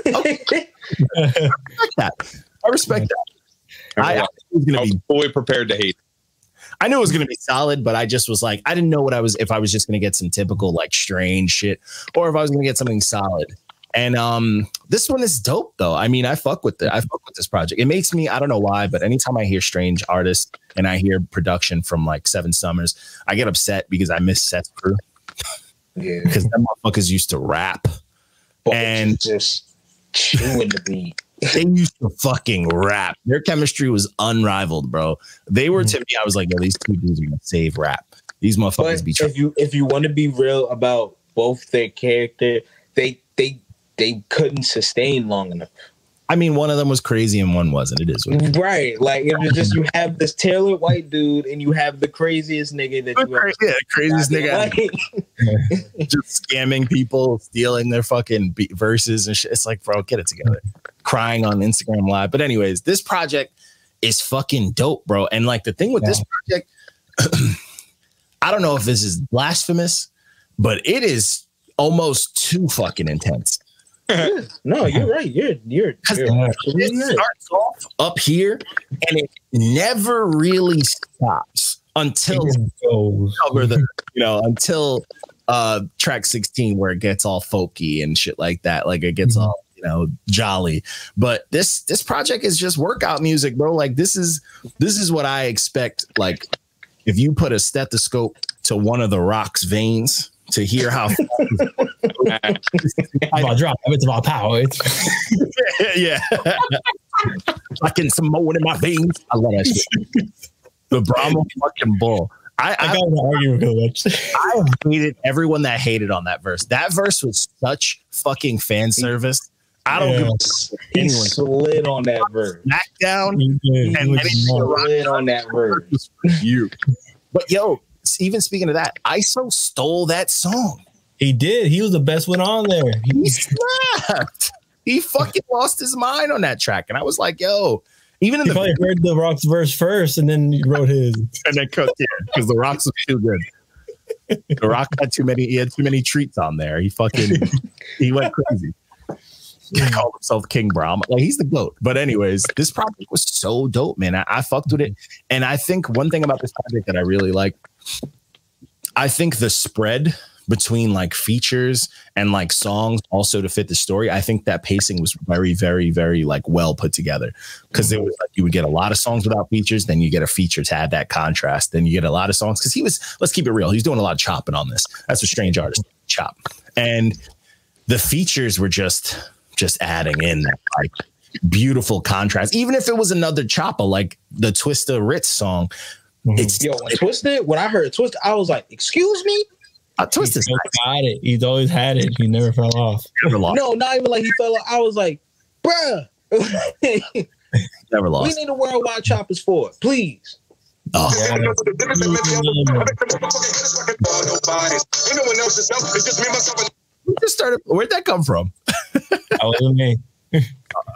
Okay. I respect that. I was fully prepared to hate. I knew it was going to be solid, but I just was like, I didn't know if I was just going to get some typical like Strange shit or if I was going to get something solid. And this one is dope though. I mean, I fuck with this project. It makes me, I don't know why, but anytime I hear Strange artists and I hear production from like 7 Summers, I get upset because I miss Seth's crew. Yeah. Because them motherfuckers used to rap and just chewing the beat. They used to fucking rap. Their chemistry was unrivaled, bro. They were, to me, I was like, yo, these two dudes are gonna save rap. These motherfuckers be true. If you want to be real about both their character, they couldn't sustain long enough. I mean, one of them was crazy and one wasn't. It is what it is. Right. Like it was just, you have this tailored white dude and you have the craziest nigga that you ever. Yeah, craziest nigga. Just scamming people, stealing their fucking verses and shit. It's like, bro, get it together. Crying on Instagram Live. But anyways, this project is fucking dope, bro. And like the thing with this project, I don't know if this is blasphemous, but it is almost too fucking intense. No, you're right. You're it starts off up here and it never really stops until until track 16 where it gets all folky and shit like that. Like it gets all, jolly. But this project is just workout music, bro. Like this is what I expect. Like if you put a stethoscope to one of the Rock's veins to hear how it's about power. Yeah. Fucking some more in my veins. I love that shit. The Brahma fucking bull. I got an argument with I hated everyone that hated on that verse. That verse was such fucking fan service. I don't give a he slid on that verse. Smackdown. He slid on that verse. You. But yo, even speaking of that, ISO stole that song. He did. He was the best one on there. He slapped. He fucking lost his mind on that track. And I was like, yo, even in he probably heard the Rock's verse first and then wrote his. And then cooked it because the Rock's was too good. The Rock had too many treats on there. He went crazy. He called himself King Brahm. Like, he's the GOAT. But anyways, this project was so dope, man. I fucked with it. And I think one thing about this project that I really like, I think the spread between like features and like songs also to fit the story. I think that pacing was very, very, very like well put together, because it was like you would get a lot of songs without features, then you get a feature to add that contrast, then you get a lot of songs, because he was, let's keep it real, he's doing a lot of chopping on this. That's a strange artist, chop. And the features were just adding in that like beautiful contrast. Even if it was another chopper, like the Twista Ritz song. It's Twisted. When I heard Twisted, I was like, "Excuse me." Twisted got it. He's always had it. He never fell off. Never lost. No, not even like he fell off. I was like, "Bruh, never lost. We need a worldwide choppers for it, please." Oh. We just started. Where'd that come from? That was me.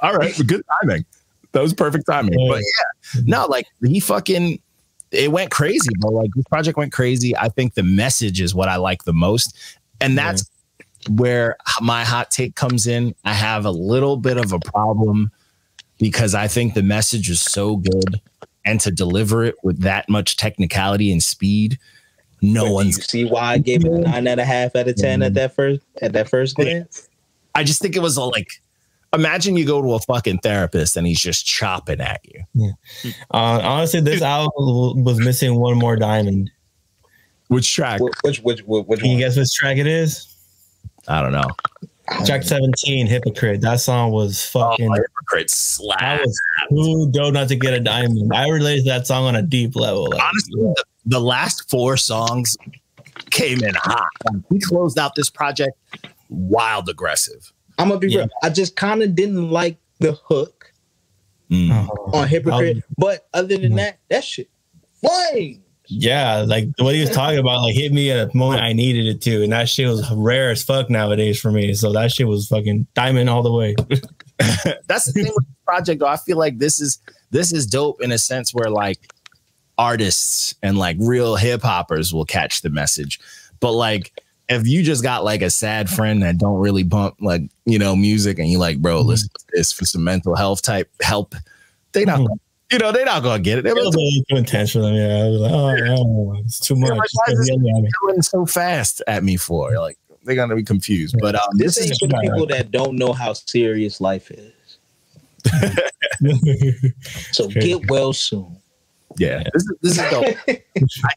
All right, good timing. That was perfect timing. Yeah. But yeah, no, like it went crazy, bro. Like this project went crazy. I think the message is what I like the most. And that's where my hot take comes in. I have a little bit of a problem because I think the message is so good, and to deliver it with that much technicality and speed, you see why I gave it a 9.5 out of 10 at that first glance? I just think it was all like, imagine you go to a fucking therapist and he's just chopping at you. Yeah. Honestly, this album was missing one more diamond. Which track? Which Can you guess which track it is? I don't know. Track 17, Hypocrite. That song was fucking... Hypocrite slap. That was too dope not to get a diamond. I related to that song on a deep level. Like, honestly, the last 4 songs came in hot. We closed out this project wild aggressive. I'm gonna be real. I just kind of didn't like the hook on Hypocrite, but other than that shit fine. Yeah, like what he was talking about, like hit me at a moment I needed it to, and that shit was rare as fuck nowadays for me. So that shit was fucking diamond all the way. That's the thing with this project, though. I feel like this is dope in a sense where like artists and like real hip hoppers will catch the message, but like, if you just got like a sad friend that don't really bump like, music, and you like, bro, listen to this for some mental health type help, they not, they're not gonna get it. They're too intense for them. Yeah, I was like, oh, it's too much. Going so fast at me for like they're gonna be confused. But this ain't for the people that don't know how serious life is. So get well soon. Yeah, this is dope. I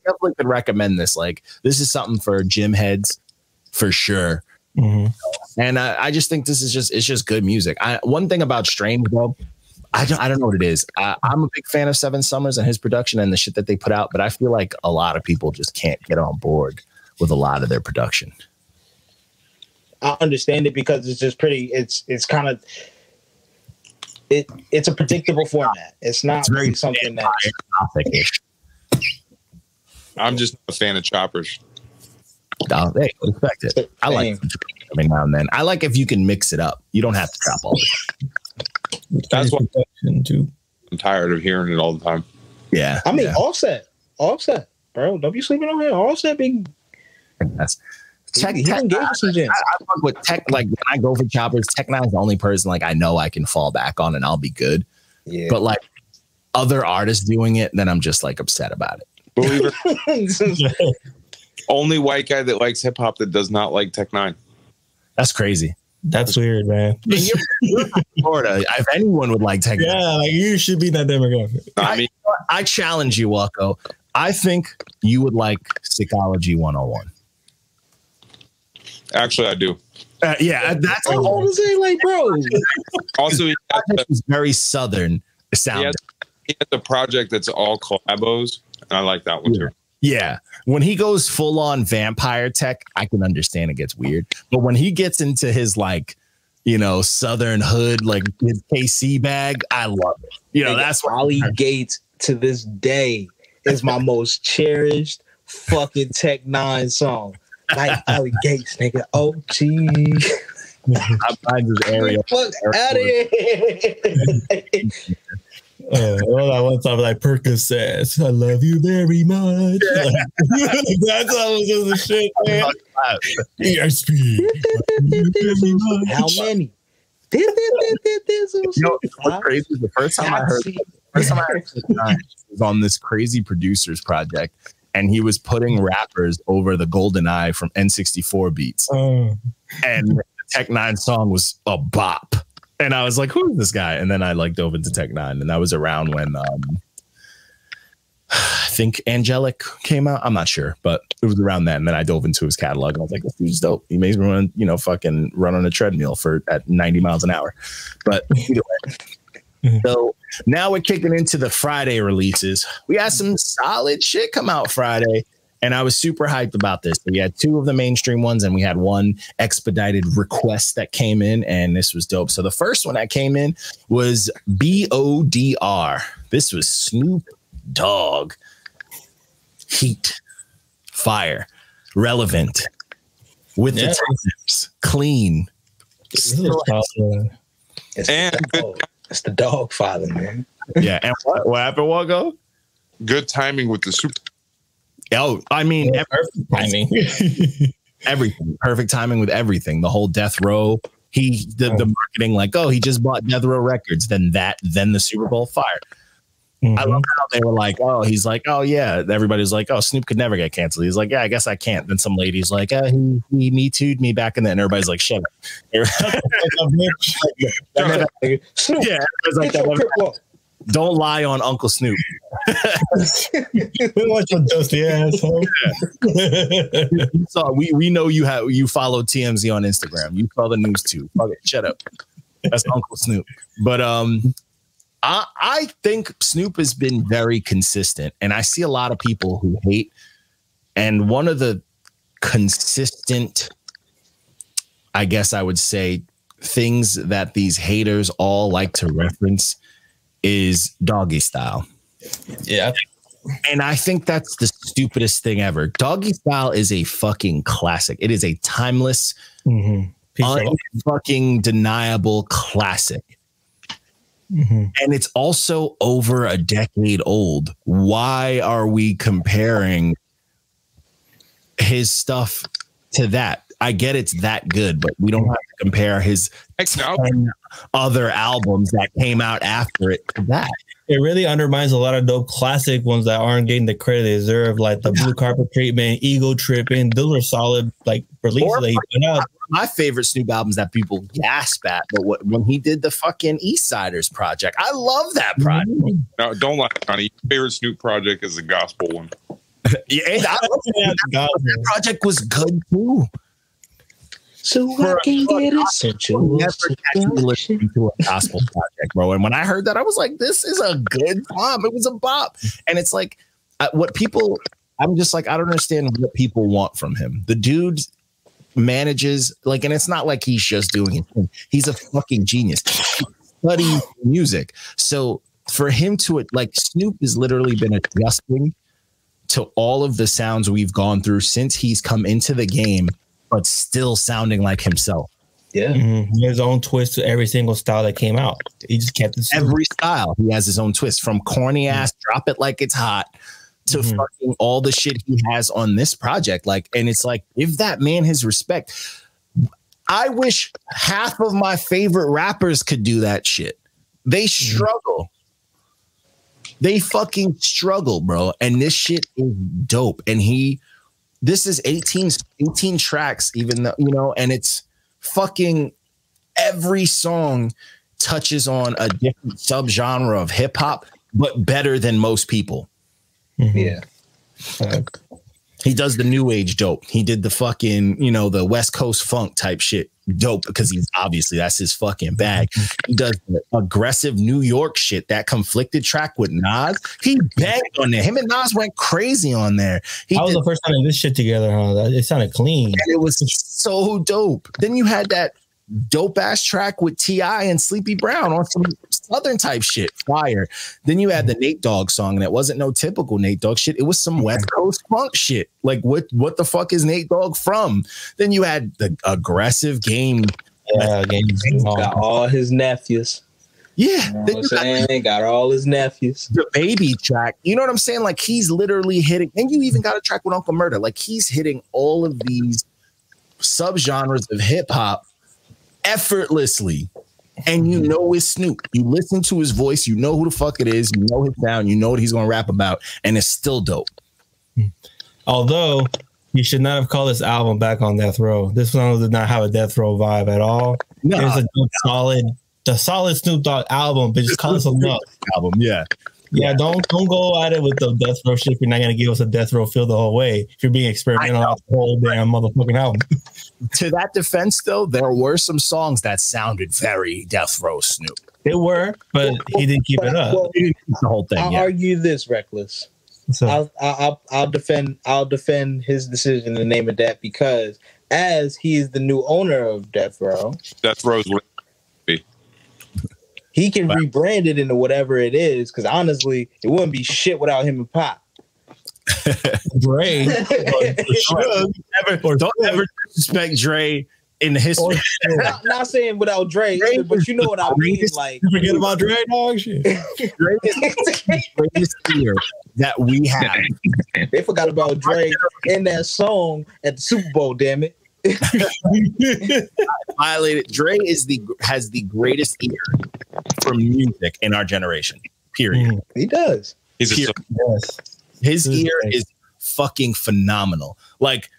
definitely could recommend this. Like, this is something for gym heads for sure. And I just think it's just good music. One thing about Strange, though, I don't know what it is. I'm a big fan of Seven Summers and his production and the shit that they put out, but I feel like a lot of people just can't get on board with a lot of their production. I understand it because it's just pretty. It's kind of. It's a predictable format. It's not really something that. I'm just a fan of choppers. Oh, hey, respect it. I like every now and then. I like if you can mix it up. You don't have to chop all the time. That's what I'm tired of hearing it all the time. Yeah. I mean, Offset, bro. Don't be sleeping on him. Offset big. Tech, he gave us some gems. I fuck with Tech. Like when I go for choppers, Tech Nine is the only person like I know I can fall back on and I'll be good. Yeah. But like other artists doing it, then I'm just like upset about it. Believer. Only white guy that likes hip hop that does not like Tech Nine. That's crazy. That's weird, man. You're from Florida. If anyone would like Tech Nine, like you should be that demographic. I challenge you, Waco. I think you would like Psychology 101. Actually, I do. Yeah, that's all I was saying, like, bro. Also, it's very southern sounding. He has a project that's all collabos, and I like that one too. Yeah, when he goes full on vampire tech, I can understand it gets weird. But when he gets into his like you know, Southern hood, like his KC bag. I love it. You know, that's what Ollie Gates to this day is my most cherished fucking Tech 9 song. Like Ollie Gates, nigga. OG. I just area. Fuck out of here. Well, that one time like Percocet, I love you very much. That's all just the shit, man. ESP. How many? You know, what's crazy? The first time I heard this was on this crazy producers project, and he was putting rappers over the Golden Eye from N64 beats. And the Tech 9 song was a bop. And I was like, who is this guy? And then I like dove into Tech 9, and that was around when I think Angelic came out. I'm not sure, but it was around then. And then I dove into his catalog, and I was like, this dude's dope. He makes me run, you know, fucking run on a treadmill at 90 miles an hour. But either way. So now we're kicking into the Friday releases. We had some solid shit come out Friday, and I was super hyped about this. We had 2 of the mainstream ones, and we had 1 expedited request that came in, and this was dope. So the first one that came in was BODR. This was Snoop Dogg. Heat, fire, relevant, with the times, clean. It's the dog father, man. Yeah, and what happened, Wago? Good timing with the super. Oh, I mean, perfect timing. Everything. Perfect timing with everything. The whole Death Row. The marketing, like, oh, he just bought Death Row Records. Then the Super Bowl, fire. I love how they were like, oh, he's like, oh yeah. Everybody's like, oh, Snoop could never get canceled. He's like, yeah, I guess I can't. Then some lady's like, he Me Too'd me back in then. Everybody's like, shut up. Snoop, yeah, like that. Don't lie on Uncle Snoop. We want your dusty asshole. We know you follow TMZ on Instagram. You follow the news too. Okay, shut up. That's Uncle Snoop. But I think Snoop has been very consistent, and I see a lot of people who hate. And one of the consistent, I guess I would say, things that these haters all like to reference is Doggy Style. Yeah. And I think that's the stupidest thing ever. Doggy Style is a fucking classic. It is a timeless, fucking deniable classic. And it's also over a decade old. Why are we comparing his stuff to that? I get it's that good, but we don't have to compare his 10 other albums that came out after it to that. It really undermines a lot of dope classic ones that aren't getting the credit they deserve, like the Blue Carpet Treatment, Ego Tripping. Those are solid like releases that he put out. My favorite Snoop albums that people gasp at, but when he did the fucking East Siders project, I love that project. No, don't lie, Johnny. Your favorite Snoop project is the gospel one. Yeah, that project was good too. So I can get essential. Never catch me listening to a gospel project, bro. And when I heard that, I was like, this is a good bop. It was a bop. And it's like, I'm just like, I don't understand what people want from him. The dude manages, like, and it's not like he's just doing it. He's a fucking genius. He studies music. So for him to, like, Snoop has literally been adjusting to all of the sounds we've gone through since he's come into the game, but still sounding like himself. Yeah. His own twist to every single style that came out. He just kept it. Every style, he has his own twist, from corny ass drop it like it's hot to fucking all the shit he has on this project. Like, and it's like, give that man his respect. I wish half of my favorite rappers could do that shit. They struggle. They fucking struggle, bro. And this shit is dope. And this is 18 tracks, even though, you know, and it's fucking every song touches on a different subgenre of hip hop, but better than most people. Yeah. He does the new age dope. He did the fucking, you know, the West Coast funk type shit dope, because that's his fucking bag. He does the aggressive New York shit, that Conflicted track with Nas. He banged on there. Him and Nas went crazy on there. That was the first time this shit together, huh? It sounded clean. And it was so dope. Then you had that dope ass track with T.I. and Sleepy Brown on some Southern type shit. Fire. Then you had the Nate Dogg song, and it wasn't no typical Nate Dogg shit. It was some West Coast funk shit. Like what the fuck is Nate Dogg from? Then you had the aggressive Game. Yeah, Game's got all his nephews. Yeah, you know what I'm saying? Got all his nephews. The Baby track, you know what I'm saying? Like he's literally hitting, and you even got a track with Uncle Murder. Like he's hitting all of these subgenres of hip hop effortlessly, and you know it's Snoop. You listen to his voice, you know who the fuck it is, you know his sound, you know what he's gonna rap about, and it's still dope. Although he should not have called this album Back on Death Row. This one did not have a Death Row vibe at all. No, it was a solid Snoop Dogg album, but just call it something else. Album, yeah. Yeah, don't go at it with the Death Row shit. You're not gonna give us a Death Row feel the whole way. If you're being experimental out the whole damn motherfucking album. To that defense, though, there were some songs that sounded very Death Row Snoop. They were, but he didn't keep it up. He didn't keep the whole thing. I'll argue this, Reckless. So, I'll defend his decision to name it that, because as he is the new owner of Death Row, he can rebrand it into whatever it is, because honestly, it wouldn't be shit without him and Pop. Dre. Don't ever disrespect Dre in the history. Not saying without Dre, but you know what I mean. Like, forget about Dre, dog shit. Dre is the greatest ear that we have. They forgot about Dre in that song at the Super Bowl, damn it. Violated. Dre has the greatest ear for music in our generation. Period. He does. He's Period. His ear is fucking phenomenal. Like,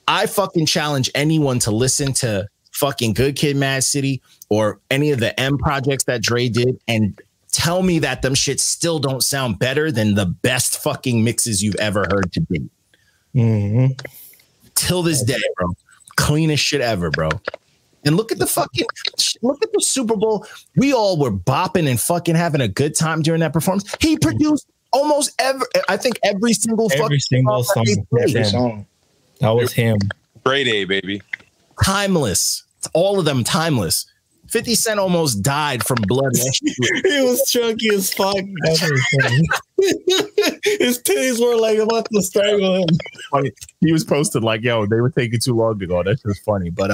I fucking challenge anyone to listen to fucking Good Kid, Mad City or any of the M projects that Dre did and tell me that them shit still don't sound better than the best fucking mixes you've ever heard to date. Mm-hmm. Till this day, bro. Cleanest shit ever, bro. And look at the Super Bowl. We all were bopping and fucking having a good time during that performance. He produced almost every single song. That was him. Great A, baby. Timeless. All of them timeless. 50 Cent almost died from blood. He was chunky as fuck. His titties were like about to strangle him. He was posted like, yo, they were taking too long to go. That's just funny. But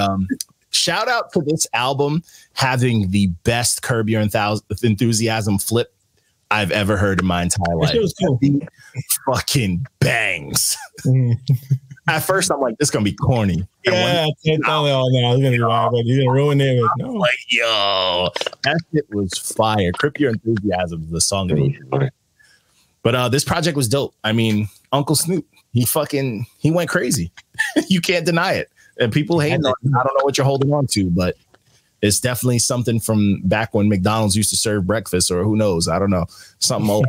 shout out to this album having the best Curb Your Enthusiasm flip I've ever heard in my entire life. It was cool. Fucking bangs. At first, I'm like, this is going to be corny. Yeah, it's going to be wild, but you didn't ruin it. No. Like, yo, that shit was fire. Curb Your Enthusiasm is the song of the year. But this project was dope. I mean, Uncle Snoop, he went crazy. You can't deny it. And people hating on it. I don't know what you're holding on to, but it's definitely something from back when McDonald's used to serve breakfast, or who knows? I don't know. Something old.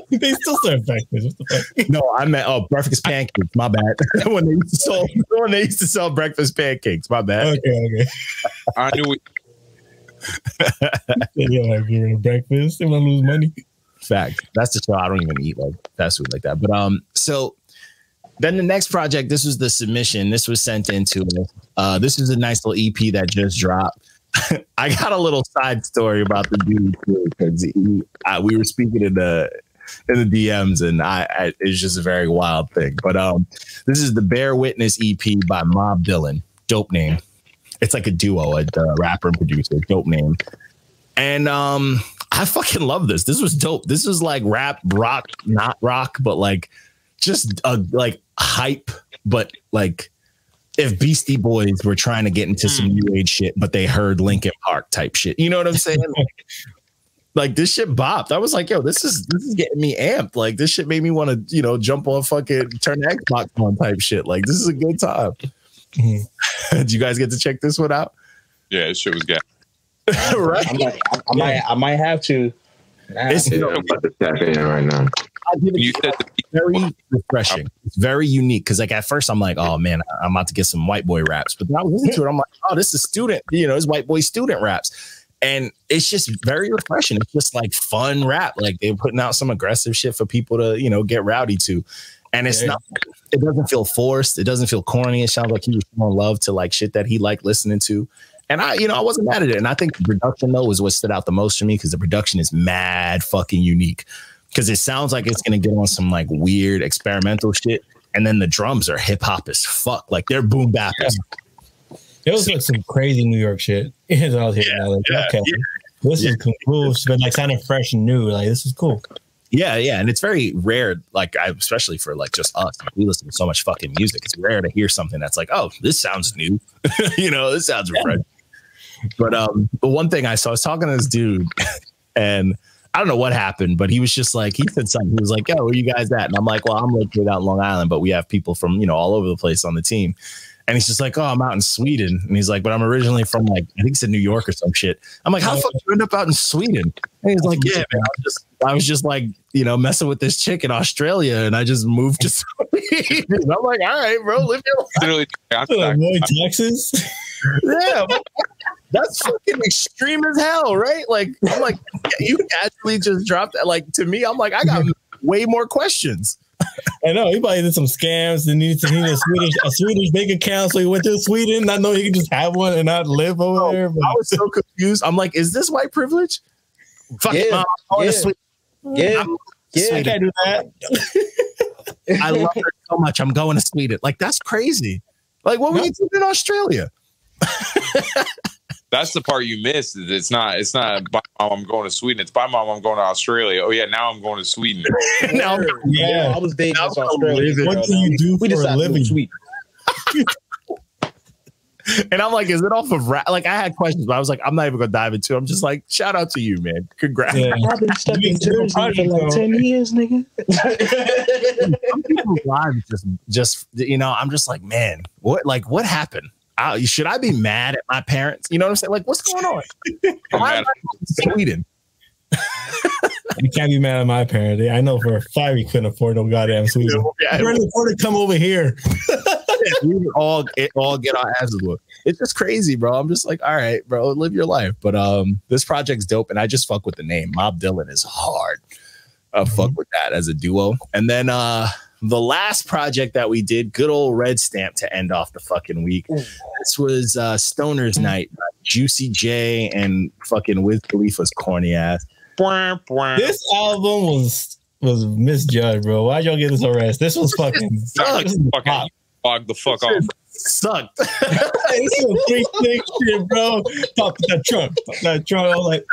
They still serve breakfast. No, I meant breakfast pancakes. My bad. when they used to sell breakfast pancakes. My bad. Okay. I knew it. Yeah, like you're in breakfast. They want to lose money. Fact. That's the show. I don't even eat like fast food like that. But so then the next project. This was the submission. This was sent into. This is a nice little EP that just dropped. I got a little side story about the dude too, because we were speaking in the DMs, and it's just a very wild thing. But this is the Bear Witness EP by Mob Dylan. Dope name. It's like a duo, a rapper and producer. Dope name. And I fucking love this. This was dope. This was like rap, rock, not rock, but like just like hype, but like if Beastie Boys were trying to get into some new age shit, but they heard Linkin Park type shit. You know what I'm saying? Like this shit bopped. I was like, yo, this is getting me amped. Like this shit made me want to, jump on fucking turn the Xbox on type shit. Like this is a good time. Mm-hmm. Did you guys get to check this one out? Yeah, this shit was good. Right. I might have to. I'm about to tap in right now. It's very refreshing. It's very unique because, like, at first I'm like, oh man, I'm about to get some white boy raps. But then I was listening to it, I'm like, oh, this is student, it's white boy student raps, and it's just very refreshing. It's just like fun rap. Like they're putting out some aggressive shit for people to, get rowdy to, and it's not. It doesn't feel forced. It doesn't feel corny. It sounds like he was showing love to like shit that he liked listening to. And I wasn't mad at it. And I think the production though was what stood out the most for me because the production is mad fucking unique. Because it sounds like it's gonna get on some like weird experimental shit. And then the drums are hip hop as fuck. Like they're boom bap. It was like some crazy New York shit. I was hearing this is cool. It's been like sounding fresh and new. Like this is cool. Yeah, and it's very rare, like especially for like just us. Like, we listen to so much fucking music. It's rare to hear something that's like, oh, this sounds new. This sounds refreshing. But the one thing I was talking to this dude, and I don't know what happened, but he was just like, he said something. He was like, "Yo, where you guys at?" And I'm like, "Well, I'm located out in Long Island, but we have people from all over the place on the team." And he's just like, "Oh, I'm out in Sweden." And he's like, "But I'm originally from like, I think it's in New York or some shit." I'm like, "How the fuck did you end up out in Sweden?" And he's like, "Yeah, man, I was just like, messing with this chick in Australia, and I just moved to Sweden." And I'm like, "All right, bro, live your life." Texas. Yeah, that's fucking extreme as hell, right? Like, I'm like, you actually just dropped that. Like, to me, I'm like, I got way more questions. I know he probably did some scams and needed a Swedish bank account, so he went to Sweden, not knowing he could just have one and not live over there. But I was so confused. I'm like, is this white privilege? Fuck it, Mom. I'm going to Sweden. I can't do that. I love her so much. I'm going to Sweden. Like, that's crazy. Like, what were you doing in Australia? That's the part you missed. It's not bye mom, I'm going to Sweden. It's bye mom, I'm going to Australia. Oh yeah, now I'm going to Sweden. I was dating in Australia. What do you do for a living? Sweden. And I'm like, is it off of like I had questions, but I was like, I'm not even gonna dive into it. I'm just like, shout out to you, man. Congrats. Yeah. I've been stuck in Jersey for like 10 years, nigga. Some people's lives just I'm just like, man, what happened? Should I be mad at my parents? You know what I'm saying? Like, what's going on? Why am I in Sweden? You can't be mad at my parents. I know for a fact we couldn't afford no goddamn Sweden. We couldn't afford to come over here. We would all get our asses whooped. It's just crazy, bro. I'm just like, all right, bro, live your life. But this project's dope, and I just fuck with the name. Mob Dylan is hard. Fuck with that as a duo. And then the last project that we did, good old Red Stamp to end off the fucking week. This was Stoner's Night, Juicy J and fucking Wiz Khalifa's corny ass. This album was misjudged, bro. Why'd y'all get this arrest? This was fucking sucked. Fucking the fuck off. Sucked. This is 3-6 shit, bro. Pop that trunk. I was like,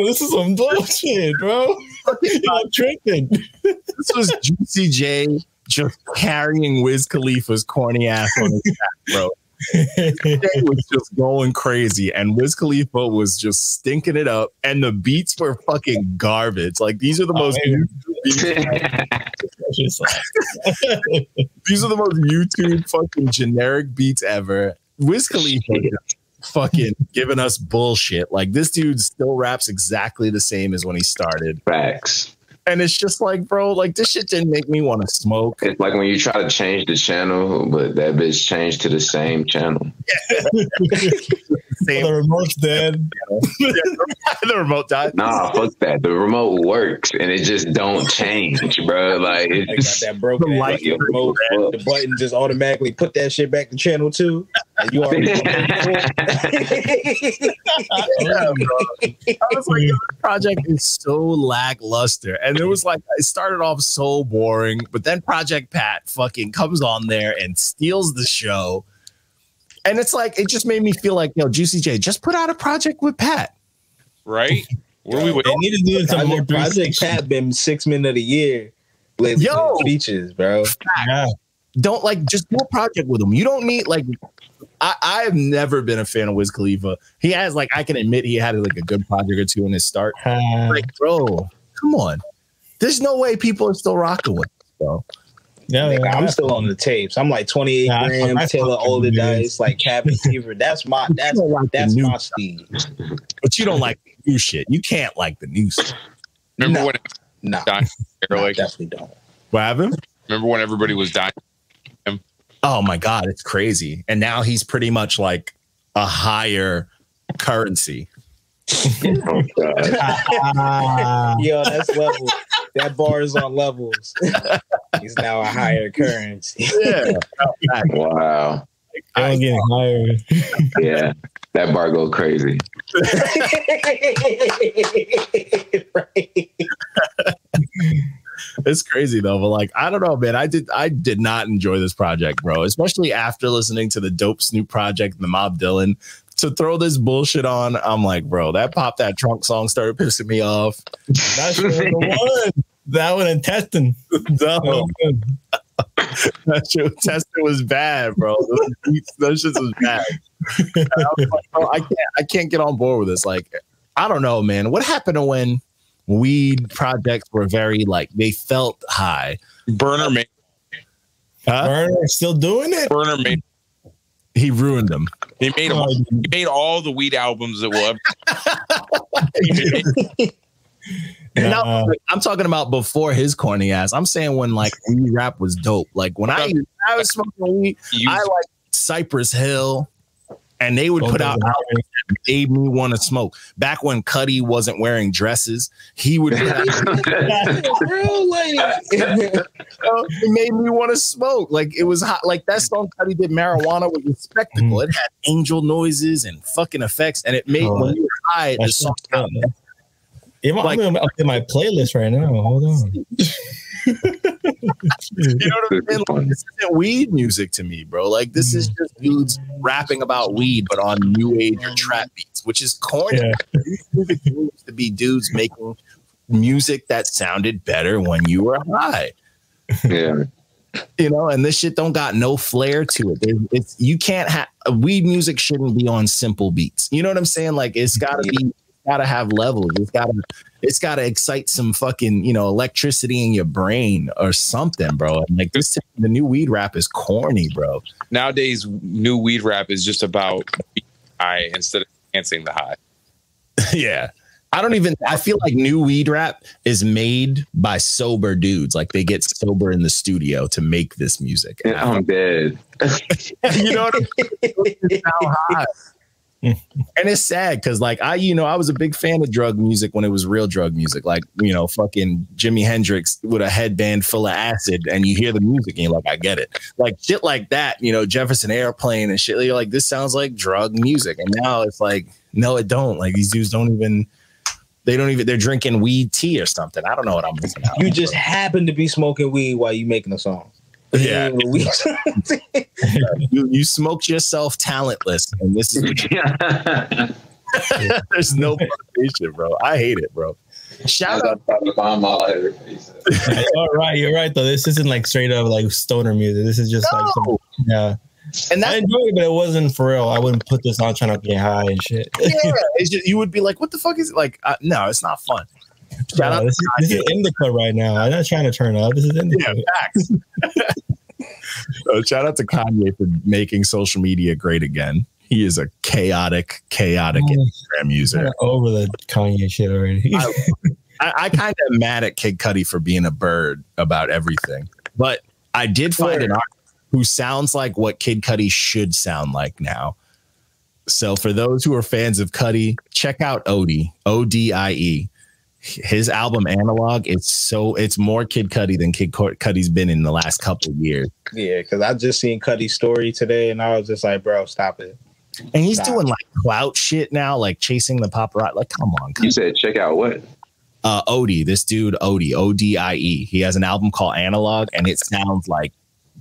this is some bullshit, bro. Y'all tripping. This was Juicy J just carrying Wiz Khalifa's corny ass on his back, bro. Jay was just going crazy, and Wiz Khalifa was just stinking it up, and the beats were fucking garbage. Like, these are the most these are the most YouTube fucking generic beats ever. Wiz Khalifa fucking giving us bullshit. Like, this dude still raps exactly the same as when he started. Facts. And it's just like, bro, like, this shit didn't make me want to smoke. It's like when you try to change the channel, but that bitch changed to the same channel. The remote's dead. The remote died. Nah, fuck that. The remote works, and it just don't change, bro. Like, it's got that broken the remote. The button just automatically put that shit back to channel 2. And you already I was like, this project is so lackluster. And it was like, it started off so boring, but then Project Pat fucking comes on there and steals the show. And it's like, it just made me feel like, Juicy J, just put out a project with Pat. Right? What are we waiting? They need to do some more Project Pat been 6 Men of the Year. With speeches, bro. Yeah. Don't just do a project with him. You don't need I've never been a fan of Wiz Khalifa. He has I can admit he had a good project or two in his start. Bro, come on. There's no way people are still rocking with it, bro. Yeah, I'm still on the tapes. I'm 28 grams, Taylor Older Dice, Cabin Fever. That's my speed. But you don't like the new shit. You can't like the new stuff. Remember when definitely don't. What happened? Remember when everybody was dying? Oh my God, it's crazy. And now he's pretty much like a higher currency. Oh, God. Yo, that's level. That bar is on levels. He's now a higher currency. Yeah. Wow. I'm getting higher. Yeah. That bar go crazy. Right. It's crazy though, but like I don't know, man. I did not enjoy this project, bro. Especially after listening to the dope Snoop project and the Mob Dylan. To throw this bullshit on, I'm like, bro, that Pop That Trunk song started pissing me off. That's the one. That one and Testing. No. That shit Testing was bad, bro. Those shit was bad. I was like, bro, I can't get on board with this. Like, I don't know, man. What happened to when weed projects were very like they felt high? Burner made. Burner still doing it. Burner made. He ruined them. He made them. He made all the weed albums that will ever. No, I'm talking about before his corny ass. I'm saying when like weed rap was dope. Like when I was smoking weed, I like Cypress Hill, and they would put out albums that made me want to smoke. Back when Cudi wasn't wearing dresses, he would put out it made me want to smoke. Like it was hot. Like that song Cudi did, Marijuana, was a spectacle. It had angel noises and fucking effects, and it made when you were high, the song sounded. I'm up in my playlist right now. Hold on. You know what I'm saying? Like, this isn't weed music to me, bro. Like this is just dudes rapping about weed, but on new age or trap beats, which is corny. Yeah. Music used to be dudes making music that sounded better when you were high. Yeah. You know, and this shit don't got no flair to it. It's you can't have weed music shouldn't be on simple beats. You know what I'm saying? Like it's gotta be. Gotta have levels. It's gotta excite some fucking, you know, electricity in your brain or something, bro. And like this, the new weed rap is corny, bro. Nowadays, new weed rap is just about high instead of enhancing the high. Yeah, I feel like new weed rap is made by sober dudes. Like they get sober in the studio to make this music. I'm dead. You know what I mean? It's now high. And it's sad because like I was a big fan of drug music when it was real drug music, like, you know, fucking Jimi Hendrix with a headband full of acid, and you hear the music and you're like, I get it. Like shit like that, you know, Jefferson Airplane and shit. You're like, this sounds like drug music. And now it's like, no, it don't. Like these dudes they're drinking weed tea or something. I don't know what I'm missing out. You just happen to be smoking weed while you making a song. Yeah. You smoked yourself talentless, and this is what there's no motivation, bro. I hate it, bro. Shout out to all right, you're right though. This isn't like straight up like stoner music. This is just yeah. And I enjoyed it, but it wasn't for real. I wouldn't put this on trying to get high and shit. Yeah, it's just, you would be like, what the fuck is it? Like, no, it's not fun. Shout out this is indica right now. I'm not trying to turn up. This is indica. Yeah, facts. Shout out to Kanye for making social media great again. He is a chaotic Instagram user. I'm over the Kanye shit already. I kind of am mad at Kid Cudi for being a bird about everything, but I did find an artist who sounds like what Kid Cudi should sound like now. So for those who are fans of Cudi, check out Odie, ODIE. His album Analog, it's more Kid Cudi than Kid Cudi's been in the last couple of years. Yeah, because I just seen Cudi's story today, and I was just like, bro, stop it. And he's doing like clout shit now, like chasing the paparazzi. Like, come on. You said check out what? Odie, this dude, Odie, ODIE. He has an album called Analog, and it sounds like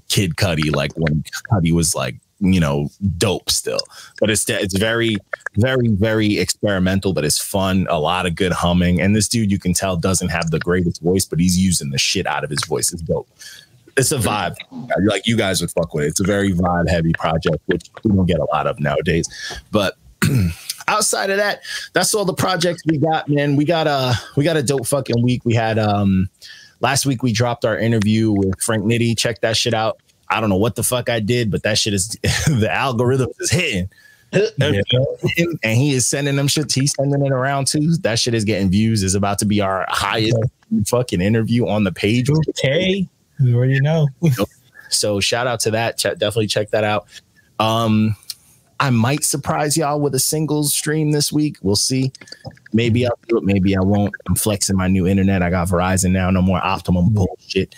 Kid Cudi, like when Cudi was like, you know, dope still, but it's very, very, very experimental, but it's fun. A lot of good humming. And this dude, you can tell, doesn't have the greatest voice, but he's using the shit out of his voice. It's dope. It's a vibe. Like you guys would fuck with it. It's a very vibe heavy project, which we don't get a lot of nowadays. But outside of that, that's all the projects we got, man. We got a dope fucking week. We had last week we dropped our interview with Frank Nitti. Check that shit out. I don't know what the fuck I did, but that shit is the algorithm is hitting. And he is sending them shit. He's sending it around too. That shit is getting views. Is about to be our highest fucking interview on the page. Okay, we already know. So shout out to that. Definitely check that out. I might surprise y'all with a singles stream this week. We'll see. Maybe I'll do it. Maybe I won't. I'm flexing my new internet. I got Verizon now. No more Optimum bullshit.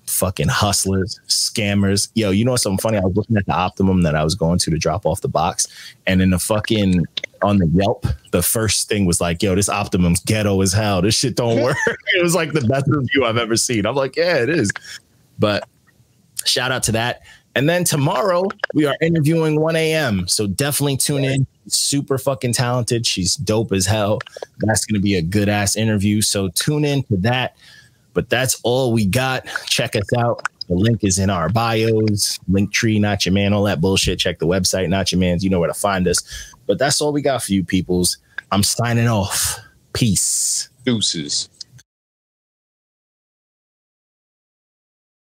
fucking hustlers, scammers. Yo, you know what's something funny? I was looking at the Optimum that I was going to drop off the box, and in the fucking on the Yelp, the first thing was like, yo, this Optimum's ghetto as hell. This shit don't work. It was like the best review I've ever seen. I'm like, yeah, it is. But shout out to that. And then tomorrow we are interviewing 1 a.m. So definitely tune in. Super fucking talented. She's dope as hell. That's going to be a good ass interview. So tune in to that. But that's all we got. Check us out. The link is in our bios. Linktree, Not Your Man, all that bullshit. Check the website, Not Your Man's. You know where to find us. But that's all we got for you peoples. I'm signing off. Peace. Deuces.